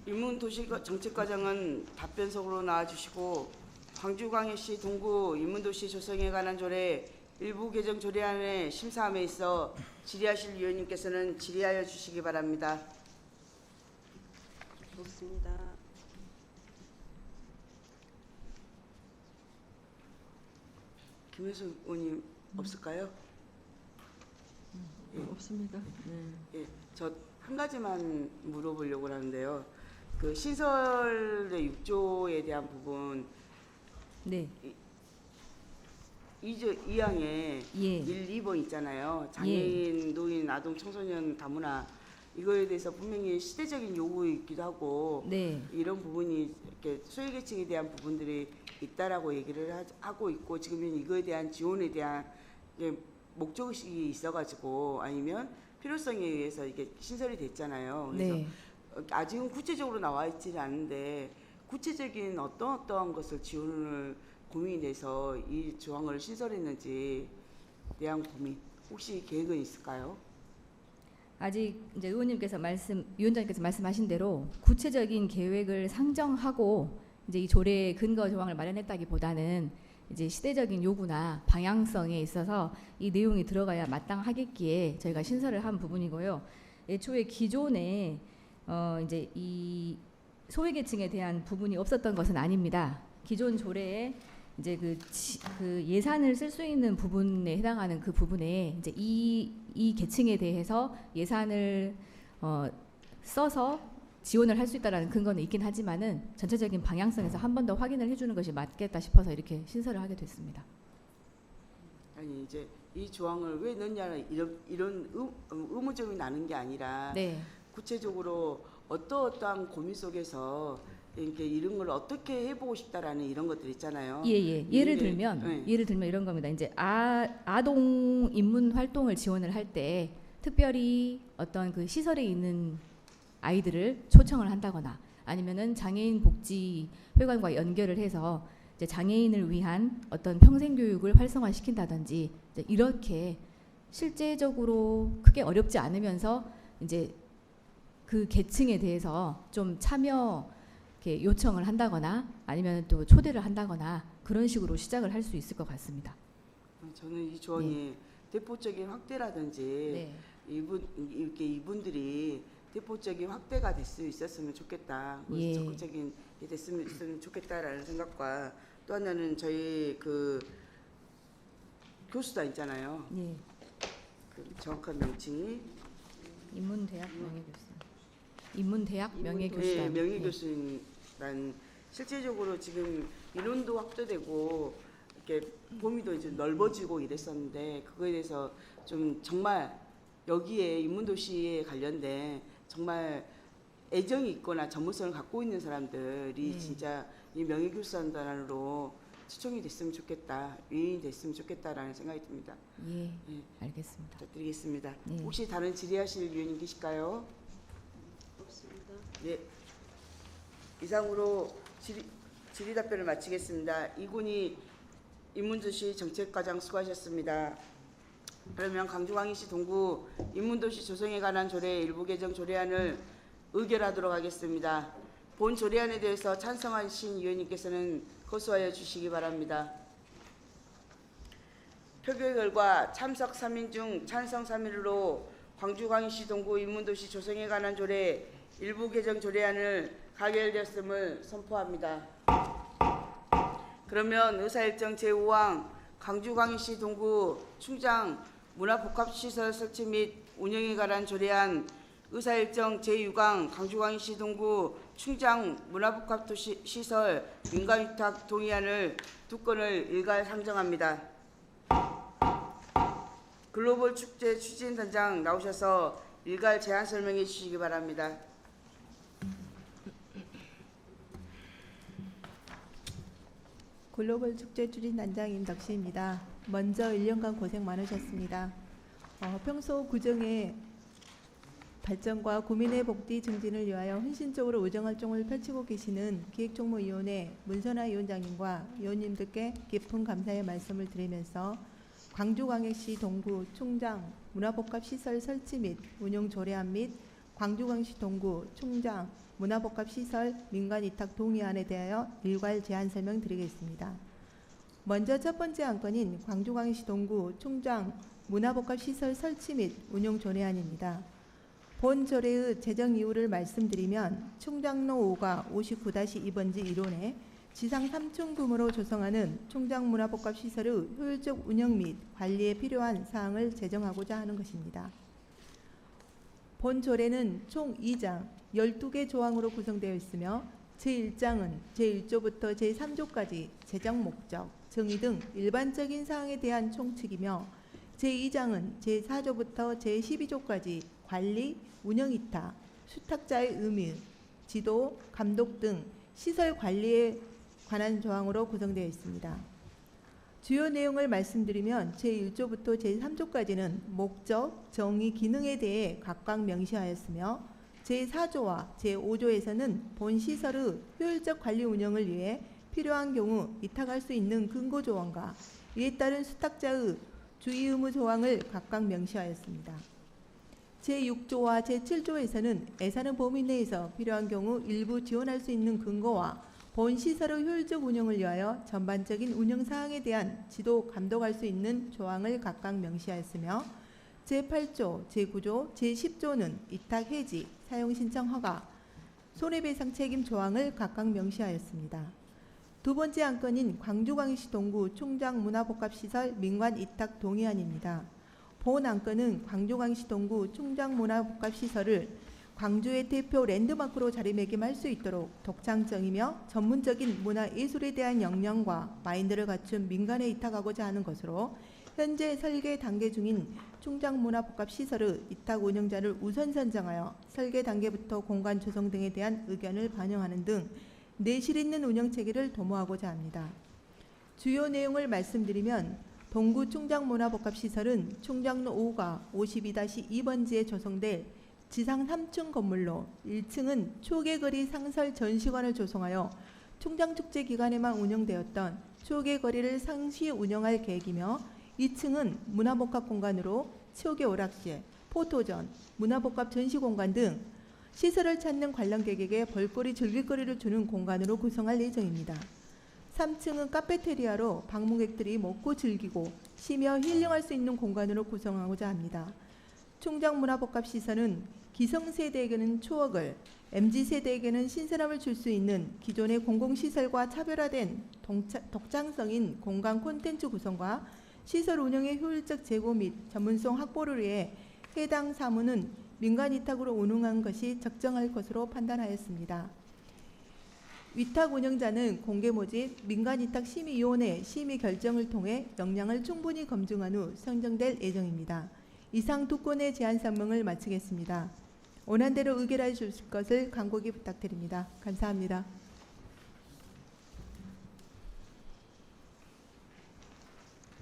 인문도시정책과장은 답변석으로 나와주시고 광주광역시 동구 인문도시 조성에 관한 조례 일부 개정 조례안의 심사함에 있어 질의하실 위원님께서는 질의하여 주시기 바랍니다. 없습니다. 김현수 의원님 없을까요? 없습니다. 네. 예, 저 한 가지만 물어보려고 하는데요. 그 시설의 6조에 대한 부분 네. 2항에 예. 1, 2번 있잖아요. 장애인, 노인, 아동, 청소년 다문화 이거에 대해서 분명히 시대적인 요구이기도 하고 네. 이런 부분이 이렇게 소외계층에 대한 부분들이 있다라고 얘기를 하고 있고 지금은 이거에 대한 지원에 대한 이제 목적의식이 있어가지고 아니면 필요성에 의해서 이게 신설이 됐잖아요. 그래서 네. 아직은 구체적으로 나와 있지는 않은데 구체적인 어떤 것을 지원을 고민이 돼서 이 조항을 신설했는지 대한 고민 혹시 계획은 있을까요? 아직 이제 위원장님께서 말씀하신 대로 구체적인 계획을 상정하고 이제 이 조례 근거 조항을 마련했다기보다는 이제 시대적인 요구나 방향성에 있어서 이 내용이 들어가야 마땅하겠기에 저희가 신설을 한 부분이고요. 애초에 기존에 이제 이 소외계층에 대한 부분이 없었던 것은 아닙니다. 기존 조례에 이제 그 예산을 쓸 수 있는 부분에 해당하는 그 부분에 이제 이 계층에 대해서 예산을 써서 지원을 할 수 있다라는 근거는 있긴 하지만은 전체적인 방향성에서 한 번 더 확인을 해주는 것이 맞겠다 싶어서 이렇게 신설을 하게 됐습니다. 아니 이제 이 조항을 왜 넣냐는 이런 의무점이 나는 게 아니라 네. 구체적으로 어떠한 고민 속에서 이렇게 이런 걸 어떻게 해보고 싶다라는 이런 것들 있잖아요. 예. 예를 들면 이런 겁니다. 이제 아동 인문 활동을 지원을 할 때 특별히 어떤 그 시설에 있는 아이들을 초청을 한다거나 아니면은 장애인 복지 회관과 연결을 해서 이제 장애인을 위한 어떤 평생 교육을 활성화시킨다든지 이제 이렇게 실제적으로 크게 어렵지 않으면서 이제 그 계층에 대해서 좀 참여 이렇게 요청을 한다거나 아니면 또 초대를 한다거나 그런 식으로 시작을 할 수 있을 것 같습니다. 저는 이 조항이 대폭적인 확대라든지 네. 이분들이 대폭적인 확대가 될 수 있었으면 좋겠다. 예. 적극적인 게 됐으면 좋겠다라는 생각과 또 하나는 저희 그 교수단 있잖아요. 예. 그 정확한 명칭이 인문대학 명예교수단. 인문대학 명예교수단. 네, 명예교수단 실제적으로 지금 인원도 확대되고 이렇게 범위도 이제 넓어지고 이랬었는데 그거에 대해서 좀 정말 여기에 인문도시에 관련된 정말 애정이 있거나 전문성을 갖고 있는 사람들이 진짜 이 명예교수단으로 추천이 됐으면 좋겠다, 유인이 됐으면 좋겠다라는 생각이 듭니다. 예, 알겠습니다. 부탁드리겠습니다. 네. 혹시 다른 질의하실 위원님 계실까요? 없습니다. 네. 이상으로 질의 답변을 마치겠습니다. 이군희 인문도시 정책과장 수고하셨습니다. 그러면 강주광역시 동구 인문도시 조성에 관한 조례 일부 개정 조례안을 의결하도록 하겠습니다. 본 조례안에 대해서 찬성하신 위원님께서는 거수하여 주시기 바랍니다. 표결 결과 참석 3인 중 찬성 3인으로 광주광역시 동구 인문도시 조성에 관한 조례 일부 개정 조례안을 가결되었음을 선포합니다. 그러면 의사일정 제5항 광주광역시 동구 충장 문화복합시설 설치 및 운영에 관한 조례안 의사일정 제6항 광주광역시 동구 충장 문화복합시설 민간위탁 동의안을 두 건을 일괄 상정합니다. 글로벌 축제 추진단장 나오셔서 일괄 제안 설명해 주시기 바랍니다. 글로벌 축제 추진단장 임덕시입니다. 먼저 1년간 고생 많으셨습니다. 평소 구정의 발전과 구민의 복지 증진을 위하여 헌신적으로 의정활동을 펼치고 계시는 기획총무위원회 문선아 위원장님과 위원님들께 깊은 감사의 말씀을 드리면서 광주광역시 동구 충장 문화복합시설 설치 및 운영 조례안 및 광주광역시 동구 충장 문화복합시설 민간위탁 동의안에 대하여 일괄 제안 설명드리겠습니다. 먼저 첫 번째 안건인 광주광역시 동구 충장 문화복합시설 설치 및 운영 조례안입니다. 본 조례의 제정 이유를 말씀드리면 충장로 5가 59-2번지 1호에 지상 3층 규모로 조성하는 충장 문화복합시설의 효율적 운영 및 관리에 필요한 사항을 제정하고자 하는 것입니다. 5. 6 및 7층 규모로 조성하는 충장 문화복합시설의 효율적 운영 및 관리에 필요한 사항을 제정하고자 하는 것입니다. 5. 6 및 7층 규모로 조성하는 충장 문화복합시설의 효율적 운영 및 관리에 필요한 사항을 제정하고자 하는 것입니다. 5. 6 및 7층 규모로 조성하는 충장 문화복합시설의 효율적 운영 및 관리에 필요한 사항을 제정하고자 하는 것입니다. 본 조례는 총 2장 12개 조항으로 구성되어 있으며 제1장은 제1조부터 제3조까지 제정 목적, 정의 등 일반적인 사항에 대한 총칙이며 제2장은 제4조부터 제12조까지 관리, 운영 이타, 수탁자의 의무, 지도, 감독 등 시설 관리에 관한 조항으로 구성되어 있습니다. 주요 내용을 말씀드리면 제1조부터 제3조까지는 목적, 정의, 기능에 대해 각각 명시하였으며 제4조와 제5조에서는 본 시설의 효율적 관리 운영을 위해 필요한 경우 위탁할 수 있는 근거 조항과 이에 따른 수탁자의 주의 의무 조항을 각각 명시하였습니다. 제6조와 제7조에서는 예산의 범위 내에서 필요한 경우 일부 지원할 수 있는 근거와 본 시설의 효율적 운영을 위하여 전반적인 운영 사항에 대한 지도, 감독할 수 있는 조항을 각각 명시하였으며 제8조, 제9조, 제10조는 위탁 해지, 사용 신청 허가, 손해배상 책임 조항을 각각 명시하였습니다. 두 번째 안건인 광주광역시 동구 충장문화복합시설 민관 위탁 동의안입니다. 본 안건은 광주광역시 동구 충장문화복합시설을 광주의 대표 랜드마크로 자리매김할 수 있도록 독창적이며 전문적인 문화예술에 대한 역량과 마인드를 갖춘 민간에 위탁하고자 하는 것으로 현재 설계 단계 중인 충장문화복합시설의 위탁 운영자를 우선 선정하여 설계 단계부터 공간 조성 등에 대한 의견을 반영하는 등 내실 있는 운영 체계를 도모하고자 합니다. 주요 내용을 말씀드리면 동구 충장문화복합시설은 충장로 5가 52-2번지에 조성될 지상 3층 건물로 1층은 초계거리 상설 전시관을 조성하여 충장축제 기간에만 운영되었던 초계거리를 상시 운영할 계획이며 2층은 문화복합 공간으로 초계 오락실, 포토전, 문화복합 전시공간 등 시설을 찾는 관람객에게 볼거리 즐길거리를 주는 공간으로 구성할 예정입니다. 3층은 카페테리아로 방문객들이 먹고 즐기고 쉬며 힐링할 수 있는 공간으로 구성하고자 합니다. 충장문화복합시설은 기성세대에게는 추억을, MZ세대에게는 신선함을 줄 수 있는 기존의 공공시설과 차별화된 독창성인 공간 콘텐츠 구성과 시설 운영의 효율적 제고 및 전문성 확보를 위해 해당 사무는 민간 위탁으로 운영한 것이 적정할 것으로 판단하였습니다. 위탁 운영자는 공개 모집 민간위탁심의위원회 심의 결정을 통해 역량을 충분히 검증한 후 선정될 예정입니다. 이상 두 건의 제안 설명을 마치겠습니다. 원안대로 의결해 주실 것을 간곡히 부탁드립니다. 감사합니다.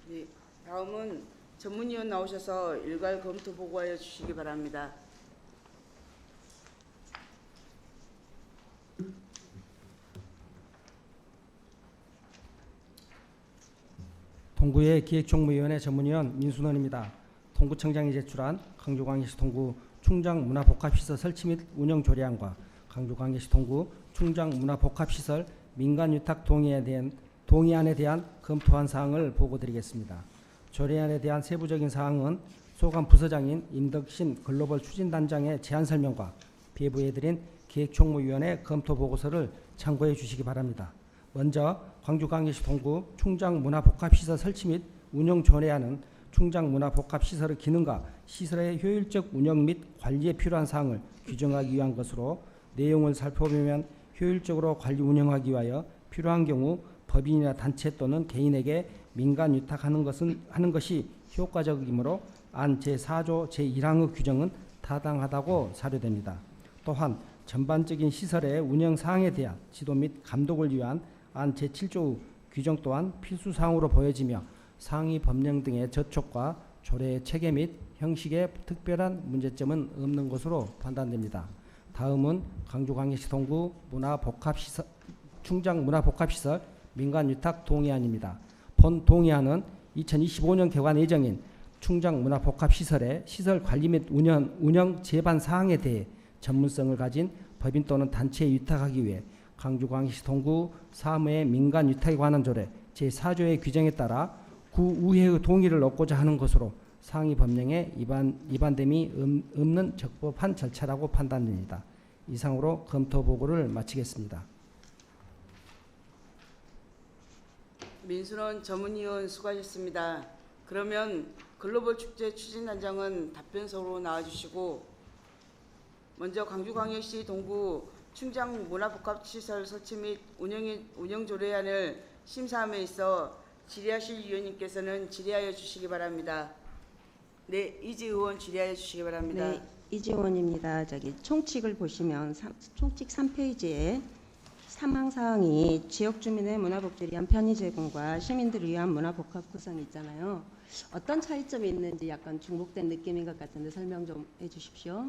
네, 다음은 전문위원 나오셔서 일괄 검토 보고하여 주시기 바랍니다. 동구의 기획총무위원회 전문위원 민순원입니다. 동구청장이 제출한 광주광역시 동구 충장문화복합시설 설치 및 운영 조례안과 광주광역시 동구 충장문화복합시설 민간위탁 동의안에 대한 검토한 사항을 보고드리겠습니다. 조례안에 대한 세부적인 사항은 소관 부서장인 임덕신 글로벌 추진단장의 제안 설명과 배부해드린 기획총무위원회 검토 보고서를 참고해 주시기 바랍니다. 먼저 광주광역시 동구 충장문화복합시설 설치 및 운영 조례안은 충장문화복합시설의 기능과 시설의 효율적 운영 및 관리에 필요한 사항을 규정하기 위한 것으로 내용을 살펴보면 효율적으로 관리 운영하기 위하여 필요한 경우 법인이나 단체 또는 개인에게 민간 위탁하는 것이 효과적이므로 안 제4조 제1항의 규정은 타당하다고 사료됩니다. 또한 전반적인 시설의 운영 사항에 대한 지도 및 감독을 위한 안 제7조 규정 또한 필수사항으로 보여지며 상위 법령 등의 저촉과 조례의 체계 및 형식에 특별한 문제점은 없는 것으로 판단됩니다. 다음은 광주광역시 동구 충장문화복합시설 민간위탁 동의안입니다. 본 동의안은 2025년 개관 예정인 충장문화복합시설의 시설 관리 및 운영 제반 사항에 대해 전문성을 가진 법인 또는 단체에 위탁하기 위해 광주광역시 동구 사무의 민간위탁에 관한 조례 제4조의 규정에 따라 구의회의 동의를 얻고자 하는 것으로 상위 법령에 위반됨이 없는 적법한 절차라고 판단됩니다. 이상으로 검토 보고를 마치겠습니다. 민순원 전문위원 수고하셨습니다. 그러면 글로벌 축제 추진단장은 답변서로 나와주시고 먼저 광주광역시 동구 충장 문화복합시설 설치 및 운영 조례안을 심사함에 있어 질의하실 위원님께서는 질의하여 주시기 바랍니다. 네, 이지 의원 질의하여 주시기 바랍니다. 네, 이지원입니다. 총칙을 보시면 총칙 3페이지에 사망사항이 지역 주민의 문화복지를 위한 편의 제공과 시민들을 위한 문화복합 구성이 있잖아요. 어떤 차이점이 있는지 약간 중복된 느낌인 것 같은데 설명 좀 해주십시오.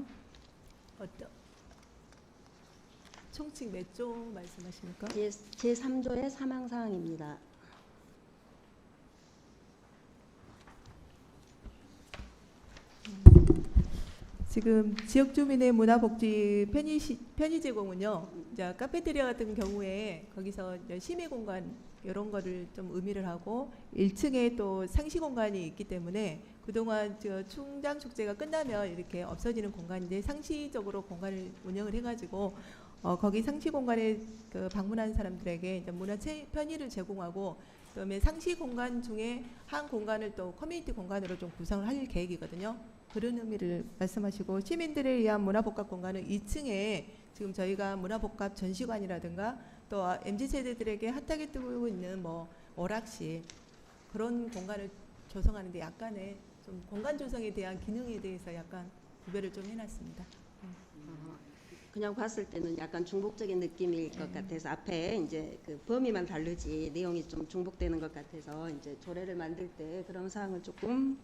총칙 몇 조 말씀하십니까? 제3조의 사망사항입니다. 지금 지역 주민의 문화복지 편의 제공은요. 이제 카페테리아 같은 경우에 거기서 이제 심의 공간 이런 거를 좀 의미를 하고 1층에 또 상시 공간이 있기 때문에 그동안 저 충장 축제가 끝나면 이렇게 없어지는 공간인데 상시적으로 공간을 운영을 해가지고 거기 상시 공간에 그 방문한 사람들에게 이제 문화 편의를 제공하고 그다음에 상시 공간 중에 한 공간을 또 커뮤니티 공간으로 좀 구성을 할 계획이거든요. 그런 의미를 말씀하시고 시민들을 위한 문화복합 공간은 2층에 지금 저희가 문화복합 전시관이라든가 또 MZ세대들에게 핫하게 뜨고 있는 뭐 오락실 그런 공간을 조성하는데 약간의 좀 공간 조성에 대한 기능에 대해서 약간 구별을 좀 해놨습니다. 그냥 봤을 때는 약간 중복적인 느낌일 것 같아서 앞에 이제 그 범위만 다르지 내용이 좀 중복되는 것 같아서 이제 조례를 만들 때 그런 사항을 조금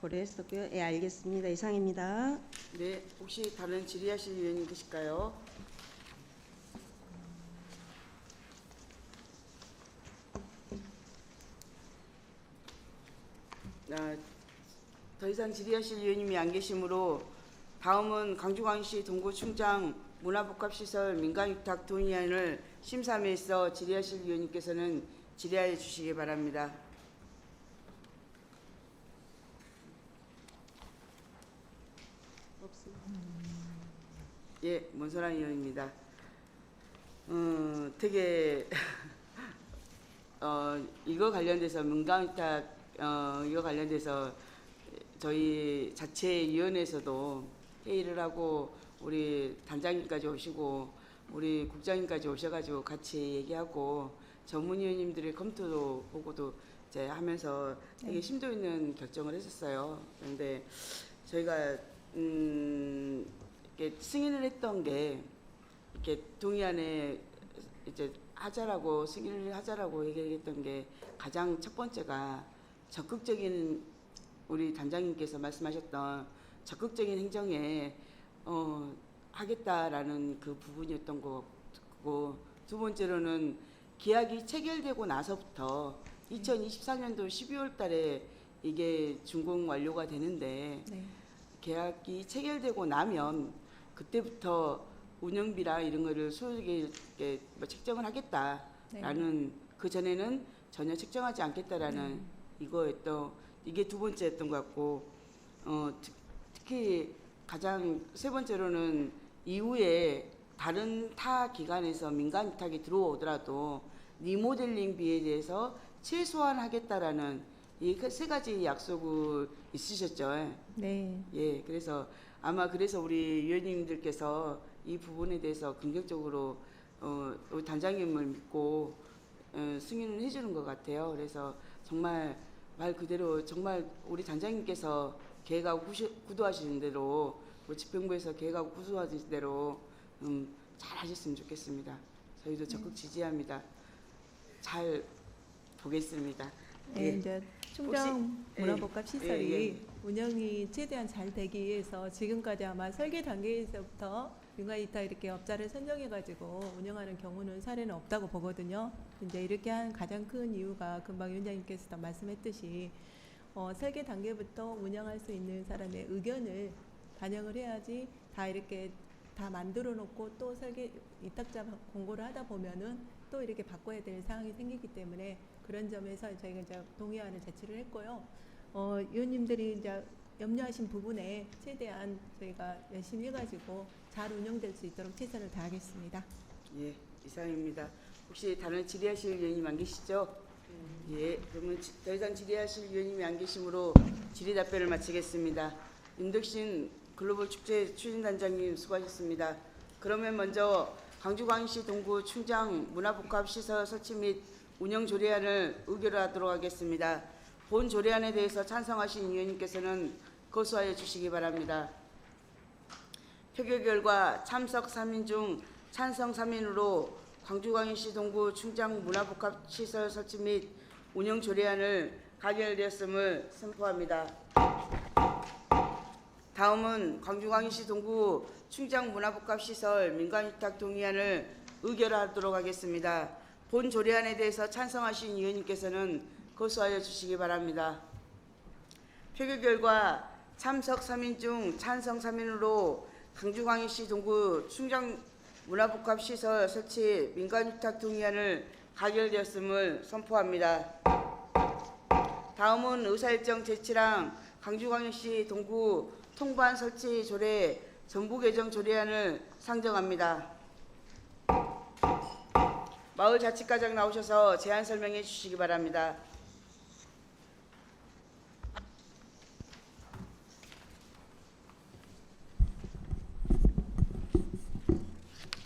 고려했었고요. 예, 알겠습니다. 이상입니다. 네, 혹시 다른 질의하실 위원님 계실까요? 더 이상 질의하실 위원님이 안 계시므로 다음은 광주광역시 동구 충장 문화복합시설 민간위탁 동의안을 심사함에 있어 질의하실 위원님께서는 질의하여 주시기 바랍니다. 예, 문선아 의원입니다. 되게 이거 관련돼서 민간위탁 이거 관련돼서 저희 자체 위원회에서도 회의를 하고 우리 단장님까지 오시고 우리 국장님까지 오셔가지고 같이 얘기하고 전문위원님들의 검토도 보고도 이제 하면서 되게 심도 있는 결정을 했었어요. 그런데 저희가 이렇게 승인을 했던 게 이렇게 동의안에 이제 하자라고 승인을 하자라고 얘기했던 게 가장 첫 번째가 적극적인 우리 단장님께서 말씀하셨던 적극적인 행정에 하겠다라는 그 부분이었던 거고 두 번째로는 계약이 체결되고 나서부터 2024년도 12월 달에 이게 준공 완료가 되는데 계약이 체결되고 나면 그때부터 운영비라 이런 거를 수익에 뭐 책정을 하겠다라는 그 전에는 전혀 책정하지 않겠다라는 이거였던 이게 두 번째였던 것 같고 특히 가장 세 번째로는 이후에 다른 타 기관에서 민간 위탁이 들어오더라도 리모델링비에 대해서 최소한 하겠다라는 이 세 가지 약속을 있으셨죠. 네. 예, 그래서 아마 그래서 우리 위원님들께서 이 부분에 대해서 긍정적으로 우리 단장님을 믿고 승인을 해주는 것 같아요. 그래서 정말 말 그대로 정말 우리 단장님께서 계획하고 구도하시는 대로 우리 집행부에서 계획하고 구도하시는 대로 잘 하셨으면 좋겠습니다. 저희도 적극 지지합니다. 잘 보겠습니다. 네, 이제 충정 혹시- 문화복합 시설이 예. 운영이 최대한 잘 되기 위해서 지금까지 아마 설계 단계에서부터 민간위탁 이렇게 업자를 선정해가지고 운영하는 경우는 사례는 없다고 보거든요. 이제 이렇게 한 가장 큰 이유가 금방 위원장님께서도 말씀했듯이 설계 단계부터 운영할 수 있는 사람의 의견을 반영을 해야지 다 이렇게 다 만들어 놓고 또 설계 위탁자 공고를 하다 보면은 또 이렇게 바꿔야 될 상황이 생기기 때문에 그런 점에서 저희가 이제 동의안을 제출을 했고요. 위원님들이 이제 염려하신 부분에 최대한 저희가 열심히 해가지고 잘 운영될 수 있도록 최선을 다하겠습니다. 예, 이상입니다. 혹시 다른 질의하실 위원님 안 계시죠? 예, 그러면 더 이상 질의하실 위원님이 안 계시므로 질의 답변을 마치겠습니다. 윤덕신 글로벌 축제 추진단장님 수고하셨습니다. 그러면 먼저 광주광역시 동구 충장 문화복합시설 설치 및 운영 조례안을 의결하도록 하겠습니다. 본 조례안에 대해서 찬성하신 위원님께서는 거수하여 주시기 바랍니다. 표결 결과 참석 3인 중 찬성 3인으로 광주광역시 동구 충장 문화복합시설 설치 및 운영 조례안을 가결되었음을 선포합니다. 다음은 광주광역시 동구 충장 문화복합시설 민간위탁 동의안을 의결하도록 하겠습니다. 본 조례안에 대해서 찬성하신 위원님께서는 거수하여 주시기 바랍니다. 표결 결과 참석 3인 중 찬성 3인으로 광주광역시 동구 충장 문화복합시설 설치 민간위탁 동의안을 가결되었음을 선포합니다. 다음은 의사일정 제7항 광주광역시 동구 통반 설치 조례 전부 개정 조례안을 상정합니다. 마을 자치과장 나오셔서 제안 설명해 주시기 바랍니다.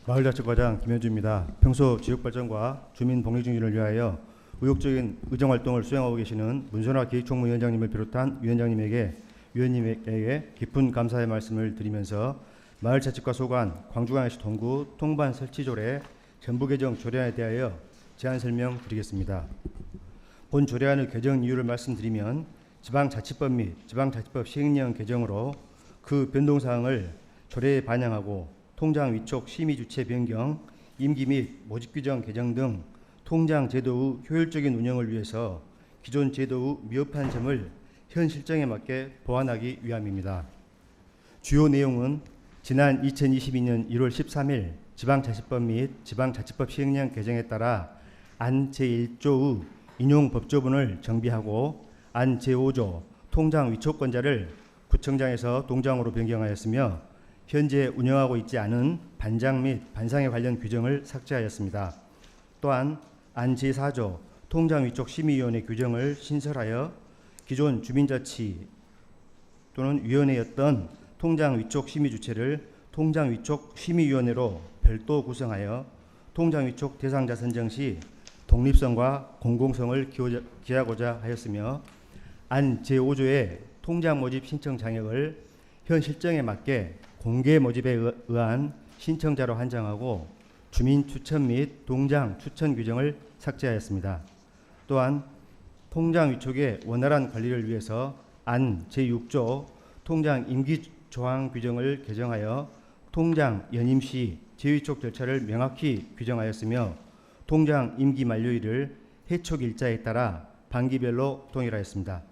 마을자치과장 김현주입니다. 평소 지역발전과 주민 복리증진을 위하여 의욕적인 의정활동을 수행하고 계시는 문선화 기획총무위원장님을 비롯한 위원님에게 깊은 감사의 말씀을 드리면서 마을자치과 소관 광주광역시 동구 통반 설치조례 전부 개정 조례안에 대하여 제안 설명드리겠습니다. 본 조례안의 개정 이유를 말씀드리면 지방자치법 및 지방자치법 시행령 개정으로 그 변동사항을 조례에 반영하고 통장 위촉 심의 주체 변경, 임기 및 모집 규정 개정 등 통장 제도의 효율적인 운영을 위해서 기존 제도의 미흡한 점을 현 실정에 맞게 보완하기 위함입니다. 주요 내용은 지난 2022년 1월 13일 지방자치법 및 지방자치법 시행령 개정에 따라 안 제1조의 인용 법조문을 정비하고 안 제5조 통장 위촉권자를 구청장에서 동장으로 변경하였으며 현재 운영하고 있지 않은 반장 및 반상에 관련 규정을 삭제하였습니다. 또한 안 제4조 통장 위촉 심의위원회 규정을 신설하여 기존 주민자치 또는 위원회였던 통장 위촉 심의 주체를 통장 위촉 심의위원회로 별도 구성하여 통장 위촉 대상자 선정 시 독립성과 공공성을 기하고자 하였으며 안 제5조의 통장 모집 신청 장역을 현 실정에 맞게 공개 모집에 의한 신청자로 한정하고 주민 추천 및 동장 추천 규정을 삭제하였습니다. 또한 통장 위촉의 원활한 관리를 위해서 안 제6조 통장 임기 조항 규정을 개정하여 통장 연임 시 재위촉 절차를 명확히 규정하였으며 통장 임기 만료일을 해촉 일자에 따라 반기별로 동일하였습니다.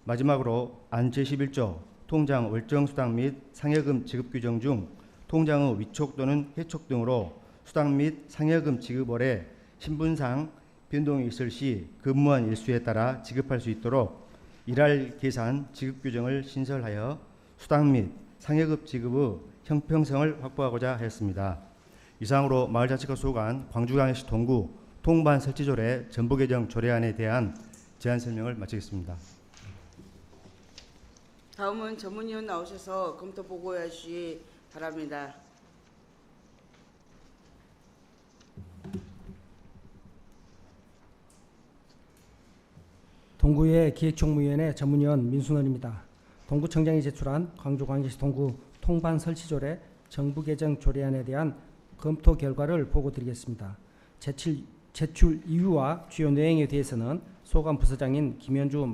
마지막으로 안 제11조 통장 월정 수당 및 상여금 지급 규정 중 통장의 위촉 또는 해촉 등으로 수당 및 상여금 지급월에 신분상 변동이 있을 시 근무한 일수에 따라 지급할 수 있도록 일할 계산 지급 규정을 신설하여 수당 및 상여금 지급의 형평성을 확보하고자 하였습니다. 이상으로 마을자치과 소관 광주광역시 동구 통반 설치조례 전부 개정 조례안에 대한 제안 설명을 마치겠습니다. 다음은 전문위원 나오셔서 검토 보고해 주시기 바랍니다. 동구의 기획총무위원회 전문위원 민순원입니다. 동구청장이 제출한 광주광역시 동구 통반 설치조례 정부 개정 조례안에 대한 검토 결과를 보고드리겠습니다. 제출 이유와 주요 내용에 대해서는 소관 부서장인 김현주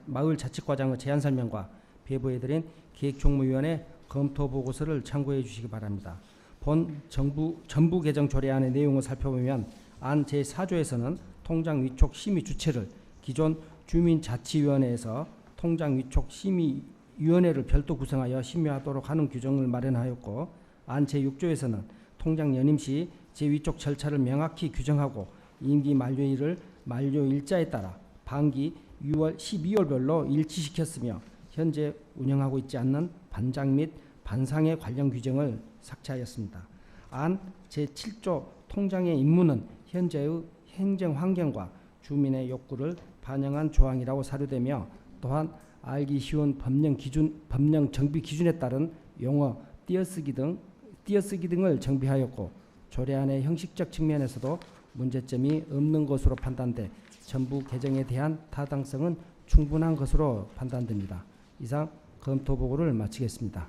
마을자치과장의 제안 설명과 배부해드린 기획총무위원회 검토 보고서를 참고해 주시기 바랍니다. 본 전부 개정 조례안의 내용을 살펴보면 안 제4조에서는 통장 위촉 심의 주체를 기존 주민자치위원회에서 통장 위촉 심의위원회를 별도 구성하여 심의하도록 하는 규정을 마련하였고, 안 제6조에서는 통장 연임 시 재위촉 절차를 명확히 규정하고 임기 만료일을 만료일자에 따라 반기 6월, 12월별로 일치시켰으며 현재 운영하고 있지 않는 반장 및 반상의 관련 규정을 삭제하였습니다. 안 제7조 통장의 임무는 현재의 행정 환경과 주민의 욕구를 반영한 조항이라고 사료되며, 또한 알기 쉬운 법령 정비 기준에 따른 용어 띄어쓰기 등을 정비하였고 조례안의 형식적 측면에서도 문제점이 없는 것으로 판단돼 전부 개정에 대한 타당성은 충분한 것으로 판단됩니다. 이상 검토 보고를 마치겠습니다.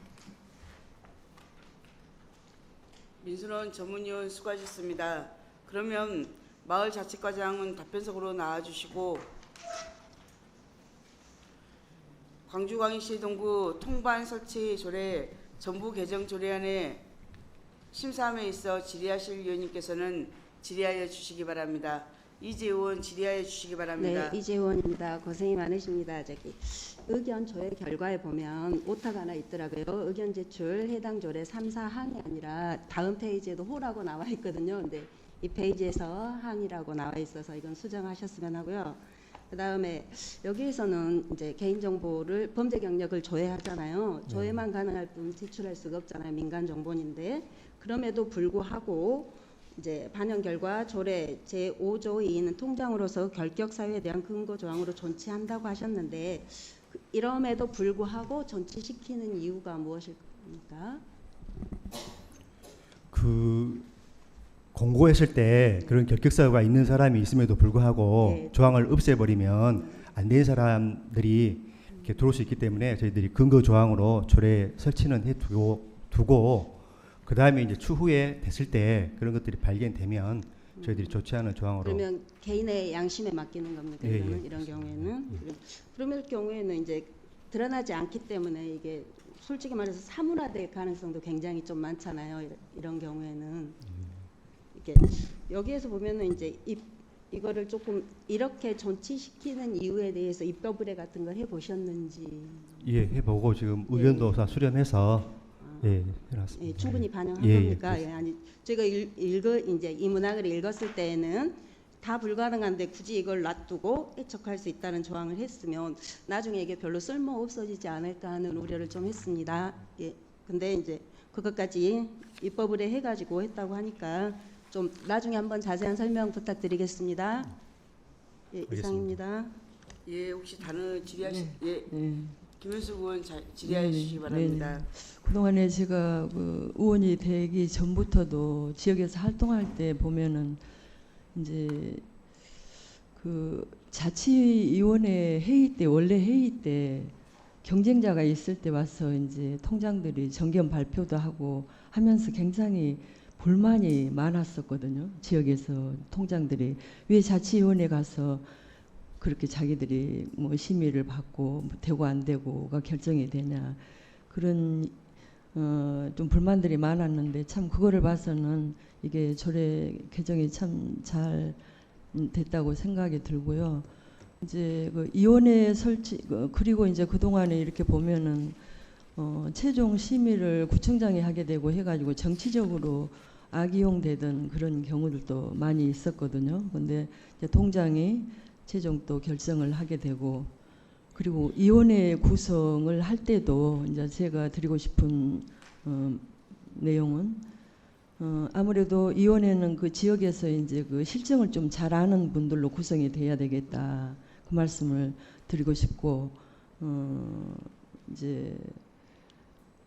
민순원 전문위원 수고하셨습니다. 그러면 마을자치과장은 답변석으로 나와주시고 광주광역시 동구 통반 설치 조례 전부 개정 조례안의 심사함에 있어 질의하실 위원님께서는 질의하여 주시기 바랍니다. 이재 의원 질의하여 주시기 바랍니다. 네, 이재 의원입니다. 고생이 많으십니다. 의견 조회 결과에 보면 오타가 하나 있더라고요. 의견 제출 해당 조례 3, 4항이 아니라 다음 페이지에도 호라고 나와 있거든요. 근데 이 페이지에서 항이라고 나와 있어서 이건 수정하셨으면 하고요. 그다음에 여기에서는 이제 개인정보를 범죄 경력을 조회하잖아요. 조회만 가능할 뿐 제출할 수가 없잖아요. 민간 정보인데 그럼에도 불구하고 이제 반영 결과 조례 제5조 2는 통장으로서 결격 사유에 대한 근거 조항으로 존치한다고 하셨는데 이럼에도 불구하고 존치시키는 이유가 무엇일 겁니까? 공고했을 때 그런 결격 사유가 있는 사람이 있음에도 불구하고 네. 조항을 없애버리면 안 된 사람들이 이렇게 들어올 수 있기 때문에 저희들이 근거 조항으로 조례 설치는 두고 그 다음에 이제 추후에 됐을 때 그런 것들이 발견되면 저희들이 조치하는 조항으로. 그러면 개인의 양심에 맡기는 겁니까? 예, 이거는 예. 이런 경우에는 그럴 경우에는 이제 드러나지 않기 때문에 이게 솔직히 말해서 사문화될 가능성도 굉장히 좀 많잖아요. 이런 경우에는 이렇게 여기에서 보면은 이제 이거를 조금 이렇게 존치시키는 이유에 대해서 입법 의뢰 같은 걸 해보셨는지. 예, 해보고 지금 의견도 다 수렴해서 해놨습니다. 예, 충분히 반영한 예, 겁니까? 예, 예, 아니 제가 이제 이 문학을 읽었을 때에는 다 불가능한데 굳이 이걸 놔두고 애척할 수 있다는 조항을 했으면 나중에 이게 별로 쓸모 없어지지 않을까 하는 우려를 좀 했습니다. 예, 근데 이제 그것까지 입법 의뢰 해가지고 했다고 하니까 좀 나중에 한번 자세한 설명 부탁드리겠습니다. 예, 이상입니다. 예, 혹시 다른 질의하실 네. 김윤숙 의원 질의하여 주시기 바랍니다. 그동안에 제가 의원이 되기 전부터도 지역에서 활동할 때 보면은 이제 자치위원회 회의 때 원래 회의 때 경쟁자가 있을 때 와서 이제 통장들이 정견 발표도 하고 하면서 굉장히 불만이 많았었거든요. 지역에서 통장들이 왜 자치위원회 가서 그렇게 자기들이 뭐 심의를 받고 되고 안 되고가 결정이 되냐 그런 좀 불만들이 많았는데 참 그거를 봐서는 이게 조례 개정이 참 잘 됐다고 생각이 들고요. 이제 위원회 설치 그리고 이제 그 동안에 이렇게 보면은 최종 심의를 구청장이 하게 되고 해가지고 정치적으로 악이용되던 그런 경우들도 많이 있었거든요. 근데 이제 통장이 최종 또 결정을 하게 되고 그리고 위원회 구성을 할 때도 이제 제가 드리고 싶은 내용은 아무래도 위원회는 그 지역에서 이제 그 실정을 좀 잘 아는 분들로 구성이 돼야 되겠다 그 말씀을 드리고 싶고 이제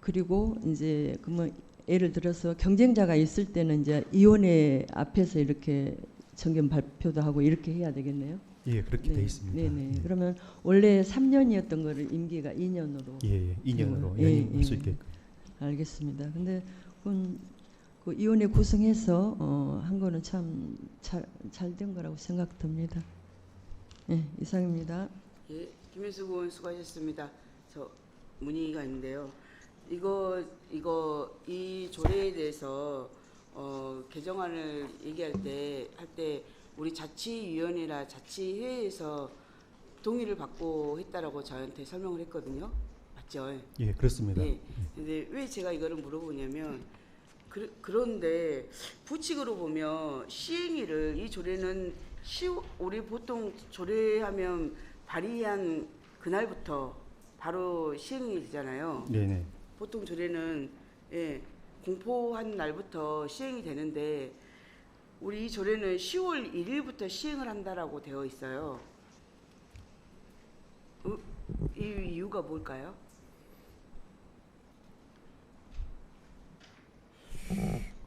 그리고 이제 그뭐 예를 들어서 경쟁자가 있을 때는 이제 위원회 앞에서 이렇게 정견 발표도 하고 이렇게 해야 되겠네요. 예, 그렇게 돼 있습니다. 네네. 그러면 원래 3년이었던 거를 임기가 2년으로. 예, 2년으로 예, 할 수 있게끔. 알겠습니다. 근데 그 위원회 구성해서 한 거는 참 잘 된 거라고 생각됩니다. 예, 이상입니다. 예, 김윤숙 의원 수고하셨습니다. 저 문의가 있는데요. 이 조례에 대해서 개정안을 얘기할 때 우리 자치위원회나 자치회에서 동의를 받고 했다라고 저한테 설명을 했거든요. 맞죠? 예, 그렇습니다. 예. 근데 왜 제가 이거를 물어보냐면 그런데 부칙으로 보면 시행일을 이 조례는 우리 보통 조례하면 발의한 그날부터 바로 시행이 되잖아요. 네네. 보통 조례는 공포한 날부터 시행이 되는데 우리 이 조례는 10월 1일부터 시행을 한다라고 되어 있어요. 이 이유가 뭘까요?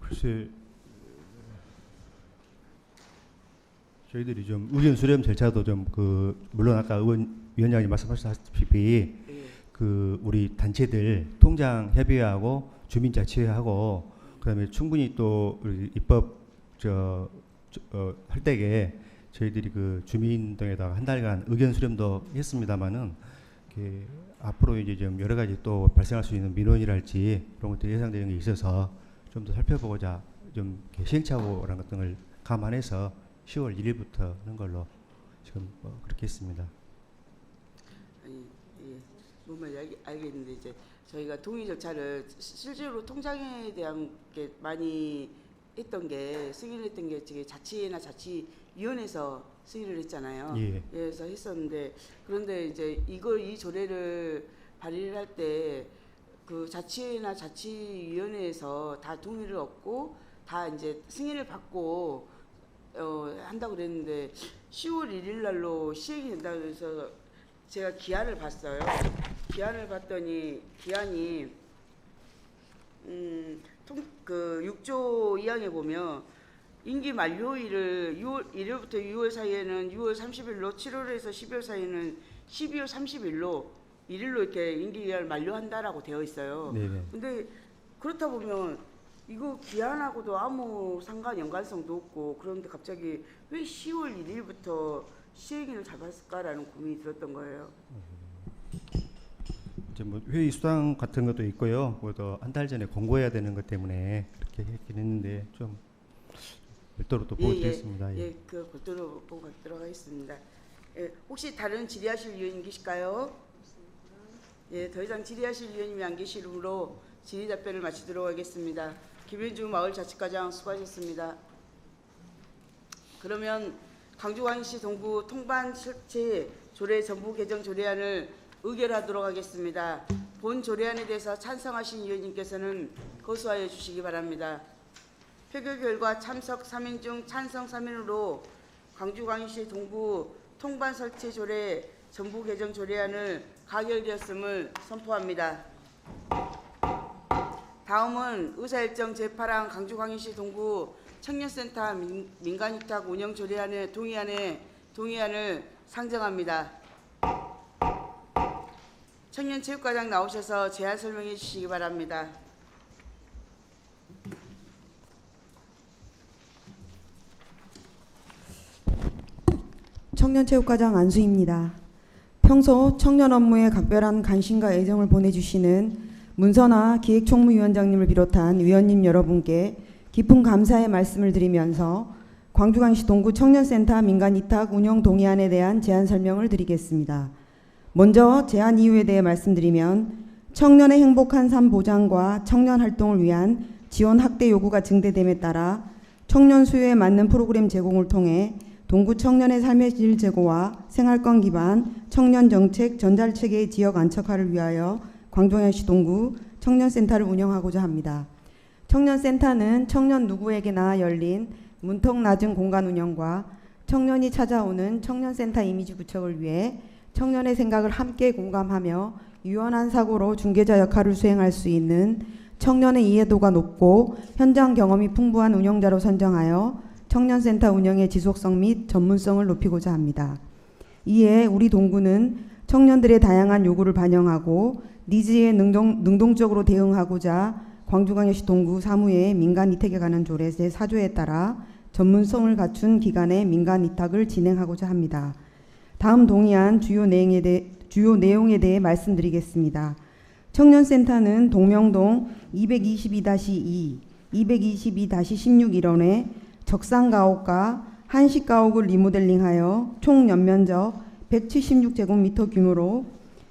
글쎄, 저희들이 좀 의견 수렴 절차도 좀 물론 아까 위원장님 말씀하셨다시피 예. 우리 단체들 통장 협의회하고 주민자치회하고 그다음에 충분히 또 우리 입법 할 때에 저희들이 주민등에다가 한 달간 의견 수렴도 했습니다마는 앞으로 이제 좀 여러 가지 또 발생할 수 있는 민원이랄지 그런 것들 예상되는 게 있어서 좀 더 살펴보고자 좀 시행착오라는 것 등을 감안해서 10월 1일부터 하는 걸로 지금 그렇게 했습니다. 아니, 예, 뭔 말인지 알겠는데 이제 저희가 동의 절차를 실제로 통장에 대한 게 많이 했던 게 승인했던 게 저기 자치회나 자치위원회에서 승인을 했잖아요. 예. 그래서 했었는데 그런데 이제 이 조례를 발의를 할 때 자치회나 자치위원회에서 다 동의를 얻고 다 이제 승인을 받고 한다고 그랬는데 10월 1일 날로 시행이 된다고 해서 제가 기한을 봤어요. 기한을 봤더니 기한이 6조 2항에 보면 임기 만료일을 6월 1일부터 6월 사이에는 6월 30일로 7월에서 12월 사이에는 12월 30일로 1일로 이렇게 임기기한을 만료한다라고 되어 있어요. 네네. 근데 그렇다 보면 이거 기한하고도 아무 연관성도 없고 그런데 갑자기 왜 10월 1일부터 시행일을 잡았을까라는 고민이 들었던 거예요. 이제 회의 수당 같은 것도 있고요. 그것도 한 달 전에 공고해야 되는 것 때문에 그렇게 했긴 했는데 좀 별도로 또 보여드리겠습니다. 예, 별도로 보고 들어가겠습니다. 예, 혹시 다른 질의하실 위원님 계실까요? 예, 더 이상 질의하실 위원님이 안 계시므로 질의 답변을 마치도록 하겠습니다. 김현주 마을자치과장 수고하셨습니다. 그러면 광주광역시 동구 통반 설치 조례 전부 개정 조례안을 의결하도록 하겠습니다. 본 조례안에 대해서 찬성하신 위원님께서는 거수하여 주시기 바랍니다. 표결 결과 참석 3인 중 찬성 3인으로 광주광역시 동구 통반 설치 조례 전부 개정 조례안을 가결되었음을 선포합니다. 다음은 의사일정 제8항 광주광역시 동구 청년센터 민간위탁 운영 조례안의 동의안을 상정합니다. 청년체육과장 나오셔서 제안 설명해 주시기 바랍니다. 청년체육과장 안수입니다. 평소 청년 업무에 각별한 관심과 애정을 보내주시는 문선아 기획총무위원장님을 비롯한 위원님 여러분께 깊은 감사의 말씀을 드리면서 광주광역시 동구 청년센터 민간위탁 운영 동의안에 대한 제안 설명을 드리겠습니다. 먼저 제안 이유에 대해 말씀드리면 청년의 행복한 삶 보장과 청년 활동을 위한 지원 확대 요구가 증대됨에 따라 청년 수요에 맞는 프로그램 제공을 통해 동구 청년의 삶의 질 제고와 생활권 기반 청년 정책 전달체계의 지역 안착화를 위하여 광주광역시 동구 청년센터를 운영하고자 합니다. 청년센터는 청년 누구에게나 열린 문턱 낮은 공간 운영과 청년이 찾아오는 청년센터 이미지 구축을 위해 청년의 생각을 함께 공감하며 유연한 사고로 중개자 역할을 수행할 수 있는 청년의 이해도가 높고 현장 경험이 풍부한 운영자로 선정하여 청년센터 운영의 지속성 및 전문성을 높이고자 합니다. 이에 우리 동구는 청년들의 다양한 요구를 반영하고 니즈에 능동적으로 대응하고자 광주광역시 동구 사무의 민간위탁에 관한 조례 제4조에 따라 전문성을 갖춘 기관의 민간위탁을 진행하고자 합니다. 다음 동의안 주요 내용에 대해 말씀드리겠습니다. 청년센터는 동명동 222-2, 222-16 일원에 적상가옥과 한식가옥을 리모델링하여 총 연면적 176제곱미터 규모로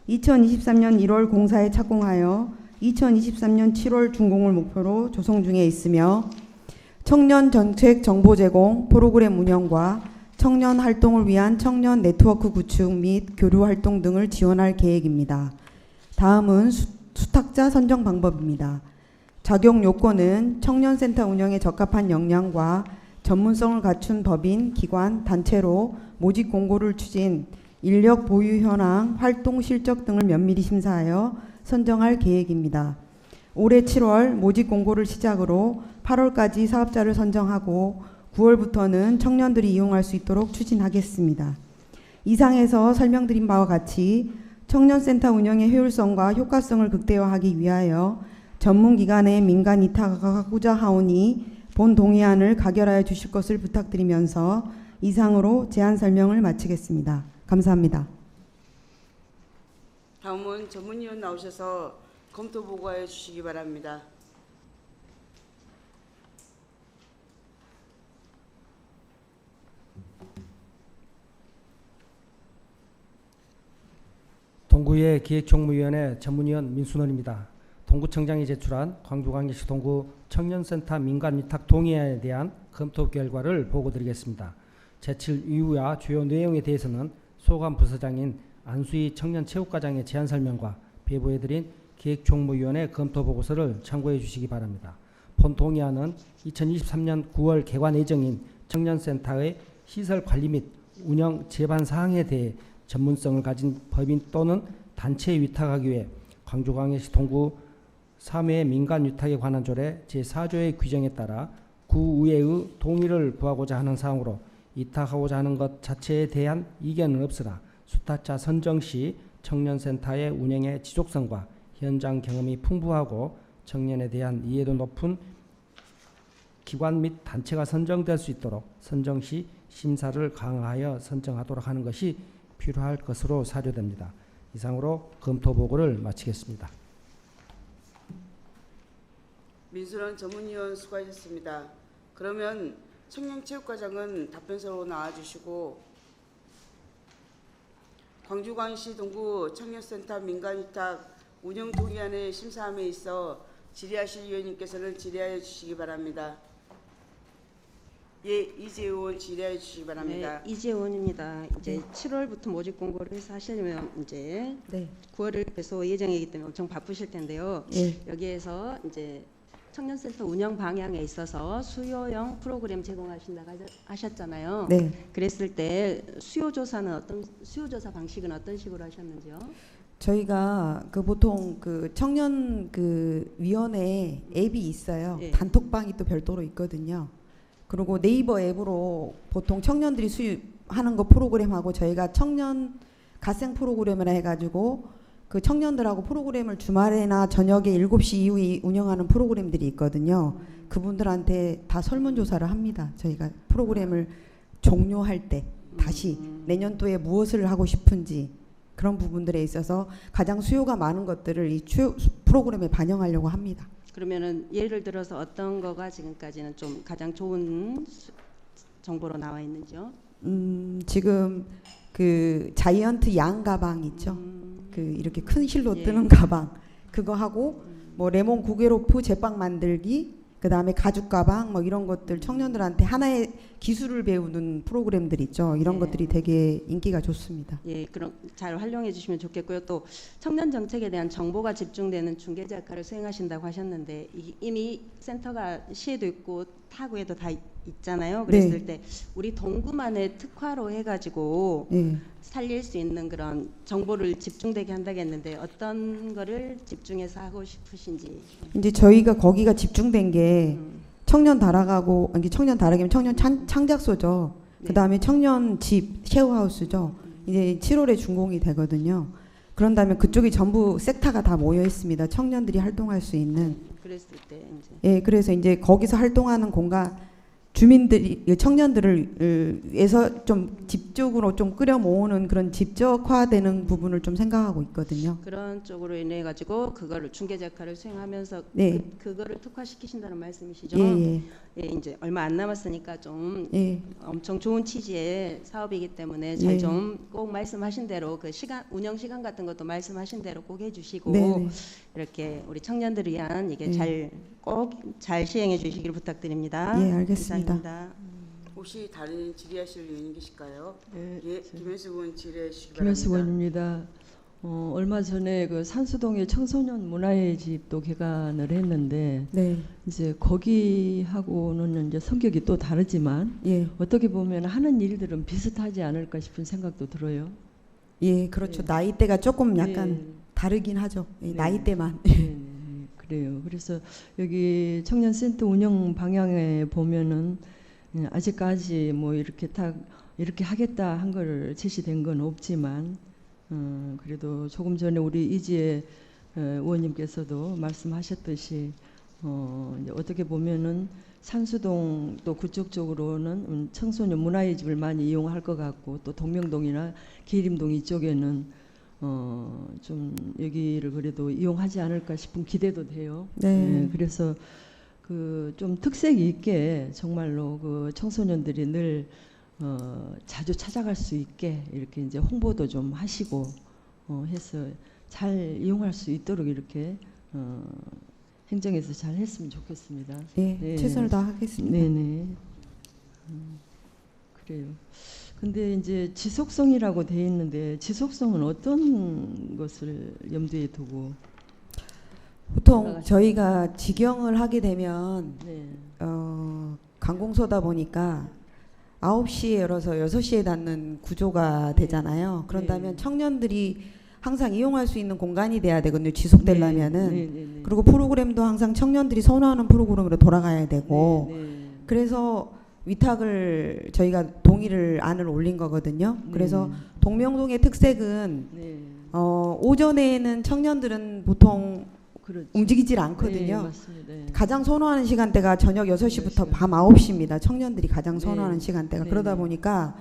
2023년 1월 공사에 착공하여 2023년 7월 준공을 목표로 조성 중에 있으며 청년 정책 정보 제공, 프로그램 운영과 청년 활동을 위한 청년 네트워크 구축 및 교류 활동 등을 지원할 계획입니다. 다음은 수탁자 선정 방법입니다. 적용 요건은 청년센터 운영에 적합한 역량과 전문성을 갖춘 법인, 기관, 단체로 모집 공고를 추진, 인력 보유 현황, 활동 실적 등을 면밀히 심사하여 선정할 계획입니다. 올해 7월 모집 공고를 시작으로 8월까지 사업자를 선정하고 9월부터는 청년들이 이용할 수 있도록 추진하겠습니다. 이상에서 설명드린 바와 같이 청년센터 운영의 효율성과 효과성을 극대화하기 위하여 전문기관의 민간 이탁하고자 하오니 본 동의안을 가결하여 주실 것을 부탁드리면서 이상으로 제안 설명을 마치겠습니다. 감사합니다. 다음은 전문위원 나오셔서 검토 보고해 주시기 바랍니다. 동구의 기획총무위원회 전문위원 민순원입니다. 동구청장이 제출한 광주광역시 동구 청년센터 민간위탁 동의안에 대한 검토 결과를 보고드리겠습니다. 제출 이유와 주요 내용에 대해서는 소관 부서장인 안수희 청년체육과장의 제안 설명과 배부해드린 기획총무위원회 검토 보고서를 참고해 주시기 바랍니다. 본 동의안은 2023년 9월 개관 예정인 청년센터의 시설 관리 및 운영 제반 사항에 대해 전문성을 가진 법인 또는 단체에 위탁하기 위해 광주광역시 동구 3회 민간 위탁에 관한 조례 제4조의 규정에 따라 구의회의 동의를 구하고자 하는 사항으로 위탁하고자 하는 것 자체에 대한 이견은 없으나 수탁자 선정 시 청년센터의 운영의 지속성과 현장 경험이 풍부하고 청년에 대한 이해도 높은 기관 및 단체가 선정될 수 있도록 선정 시 심사를 강화하여 선정하도록 하는 것이 필요할 것으로 사료됩니다. 이상으로 검토 보고를 마치겠습니다. 민순원 전문위원 수고하셨습니다. 그러면 청년체육과장은 답변서로 나와주시고 광주광역시 동구 청년센터 민간위탁 운영 동의안의 심사함에 있어 질의하실 위원님께서는 질의하여 주시기 바랍니다. 예, 이재우 의원 질의해 주시기 바랍니다. 네, 이재우 의원입니다. 이제 7월부터 모집 공고를 해서 하시려면 이제 네. 9월을 계속 예정이기 때문에 엄청 바쁘실 텐데요. 예. 여기에서 이제 청년센터 운영 방향에 있어서 수요형 프로그램 제공하신다고 하셨잖아요. 네. 그랬을 때 수요조사 방식은 어떤 식으로 하셨는지요? 저희가 그 보통 그 청년 그 위원회 앱이 있어요. 예. 단톡방이 또 별도로 있거든요. 그리고 네이버 앱으로 보통 청년들이 수입하는 거 프로그램하고 저희가 청년 갓생 프로그램이라 해가지고 그 청년들하고 프로그램을 주말에나 저녁에 7시 이후에 운영하는 프로그램들이 있거든요. 그분들한테 다 설문조사를 합니다. 저희가 프로그램을 종료할 때 다시 내년도에 무엇을 하고 싶은지 그런 부분들에 있어서 가장 수요가 많은 것들을 이 프로그램에 반영하려고 합니다. 그러면은 예를 들어서 어떤 거가 지금까지는 좀 가장 좋은 정보로 나와 있는지요? 지금 그 자이언트 양 가방 있죠. 그 이렇게 큰 실로 예. 뜨는 가방 그거 하고 뭐 레몬 구게로프 제빵 만들기 그 다음에 가죽 가방 뭐 이런 것들 청년들한테 하나의 기술을 배우는 프로그램들 있죠. 이런 예. 것들이 되게 인기가 좋습니다. 예, 그럼 잘 활용해 주시면 좋겠고요. 또 청년 정책에 대한 정보가 집중되는 중개자 역할을 수행하신다고 하셨는데 이미 센터가 시에도 있고 타구에도 다 있잖아요. 그랬을 때 우리 동구만의 특화로 해가지고 예. 살릴 수 있는 그런 정보를 집중되게 한다겠는데 어떤 거를 집중해서 하고 싶으신지. 이제 저희가 거기가 집중된 게 청년 다락하고 아니 청년 다락이면 청년 창작소죠. 그 다음에 청년 집 쉐어하우스죠. 이제 7월에 준공이 되거든요. 그런 다음에 그쪽이 전부 섹터가 다 모여 있습니다. 청년들이 활동할 수 있는. 그랬을 때 이제. 예, 그래서 이제 거기서 활동하는 공간 주민들이 청년들을 위해서 좀 집적으로 좀 끌어 모으는 그런 집적화되는 부분을 좀 생각하고 있거든요. 그런 쪽으로 인해 가지고 그거를 중개자 역할을 수행하면서 네. 그거를 특화시키신다는 말씀이시죠? 예. 예, 이제 얼마 안 남았으니까 좀 예. 엄청 좋은 취지의 사업이기 때문에 잘 예. 좀 꼭 말씀하신 대로 그 시간 운영 시간 같은 것도 말씀하신 대로 꼭 해주시고 네네. 이렇게 우리 청년들을 위한 이게 예. 꼭 잘 시행해 주시기를 부탁드립니다. 예, 알겠습니다. 감사합니다. 혹시 다른 질의하실 의원님 계실까요? 네, 예, 김현수 의원 질의해 주시기 김현수 바랍니다. 의원입니다. 얼마 전에 그 산수동의 청소년 문화의 집도 개관을 했는데 네. 이제 거기하고는 이제 성격이 또 다르지만 예. 어떻게 보면 하는 일들은 비슷하지 않을까 싶은 생각도 들어요. 예, 그렇죠. 네. 나이대가 조금 약간 네. 다르긴 하죠. 예, 네. 나이대만. 네, 네. 그래요. 그래서 여기 청년센터 운영 방향에 보면은 아직까지 뭐 이렇게 이렇게 하겠다 한 걸 제시된 건 없지만 그래도 조금 전에 우리 이지혜 의원님께서도 말씀하셨듯이 이제 어떻게 보면은 산수동 또 그쪽 쪽으로는 청소년 문화의 집을 많이 이용할 것 같고 또 동명동이나 계림동 이쪽에는 좀 여기를 그래도 이용하지 않을까 싶은 기대도 돼요. 네. 그래서 그 좀 특색 있게 정말로 그 청소년들이 늘 자주 찾아갈 수 있게 이렇게 이제 홍보도 좀 하시고 해서 잘 이용할 수 있도록 이렇게 행정에서 잘 했으면 좋겠습니다. 네, 네. 최선을 다하겠습니다. 네네. 그래요. 근데 이제 지속성이라고 돼 있는데 지속성은 어떤 것을 염두에 두고? 보통 저희가 직영을 하게 되면 네. 관공서다 보니까 9시에 열어서 6시에 닫는 구조가 되잖아요. 그런다면 청년들이 항상 이용할 수 있는 공간이 돼야 되거든요. 지속되려면은. 그리고 프로그램도 항상 청년들이 선호하는 프로그램으로 돌아가야 되고. 그래서 위탁을 저희가 동의를 안을 올린 거거든요. 그래서 동명동의 특색은 오전에는 청년들은 보통 그렇죠. 움직이질 않거든요. 맞습니다. 가장 선호하는 시간대가 저녁 6시부터 밤 9시입니다. 청년들이 가장 선호하는 시간대가. 그러다 보니까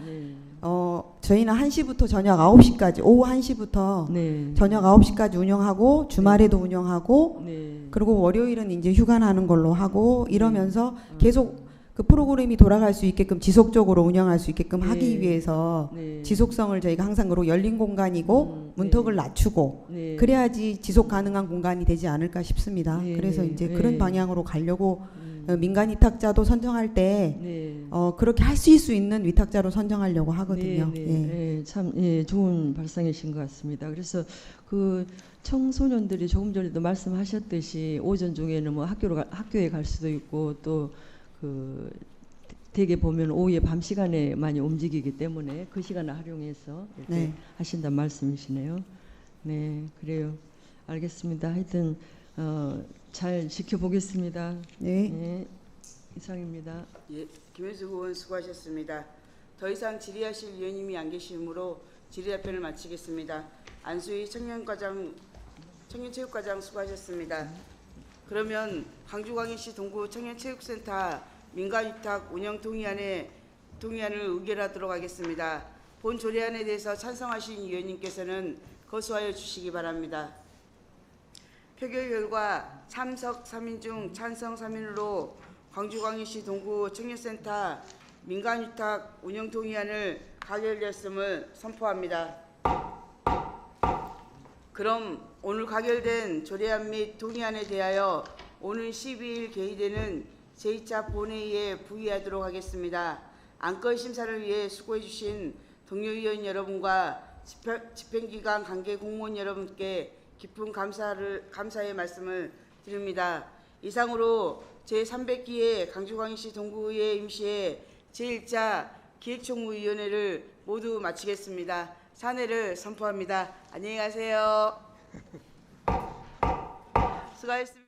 저희는 1시부터 저녁 9시까지 오후 1시부터 저녁 9시까지 운영하고 주말에도 운영하고 그리고 월요일은 이제 휴가 나는 걸로 하고 이러면서 계속 그 프로그램이 돌아갈 수 있게끔 지속적으로 운영할 수 있게끔 하기 위해서 지속성을 저희가 항상 그러고 열린 공간이고 문턱을 낮추고 그래야지 지속 가능한 공간이 되지 않을까 싶습니다. 그래서 이제 그런 방향으로 가려고 민간 위탁자도 선정할 때 그렇게 하실 수 있는 위탁자로 선정하려고 하거든요. 참 좋은 발상이신 것 같습니다. 그래서 그 청소년들이 조금 전에도 말씀하셨듯이 오전 중에는 뭐 학교에 갈 수도 있고 또 그 대개 보면 오후에 밤 시간에 많이 움직이기 때문에 그 시간을 활용해서 이렇게 하신다는 말씀이시네요. 네, 그래요. 알겠습니다. 하여튼 잘 지켜보겠습니다. 네, 이상입니다. 예, 김현숙 의원 수고하셨습니다. 더 이상 질의하실 위원님이 안 계시므로 질의 답변을 마치겠습니다. 안수희 청년체육과장 수고하셨습니다. 그러면 광주광역시 동구 청년체육센터 민간위탁 운영 동의안을 의결하도록 하겠습니다. 본 조례안에 대해서 찬성하신 위원님께서는 거수하여 주시기 바랍니다. 표결 결과 참석 3인 중 찬성 3인으로 광주광역시 동구 청년센터 민간위탁 운영 동의안을 가결되었음을 선포합니다. 그럼 오늘 가결된 조례안 및 동의안에 대하여 오늘 12일 개의되는 제2차 본회의에 부의하도록 하겠습니다. 안건 심사를 위해 수고해 주신 동료위원 여러분과 집행기관 관계 공무원 여러분께 깊은 감사의 말씀을 드립니다. 이상으로 제300기회 광주광역시 동구의회 임시회 제1차 기획총무위원회를 모두 마치겠습니다. 사내를 선포합니다. 안녕히 가세요. 수고하셨습니다.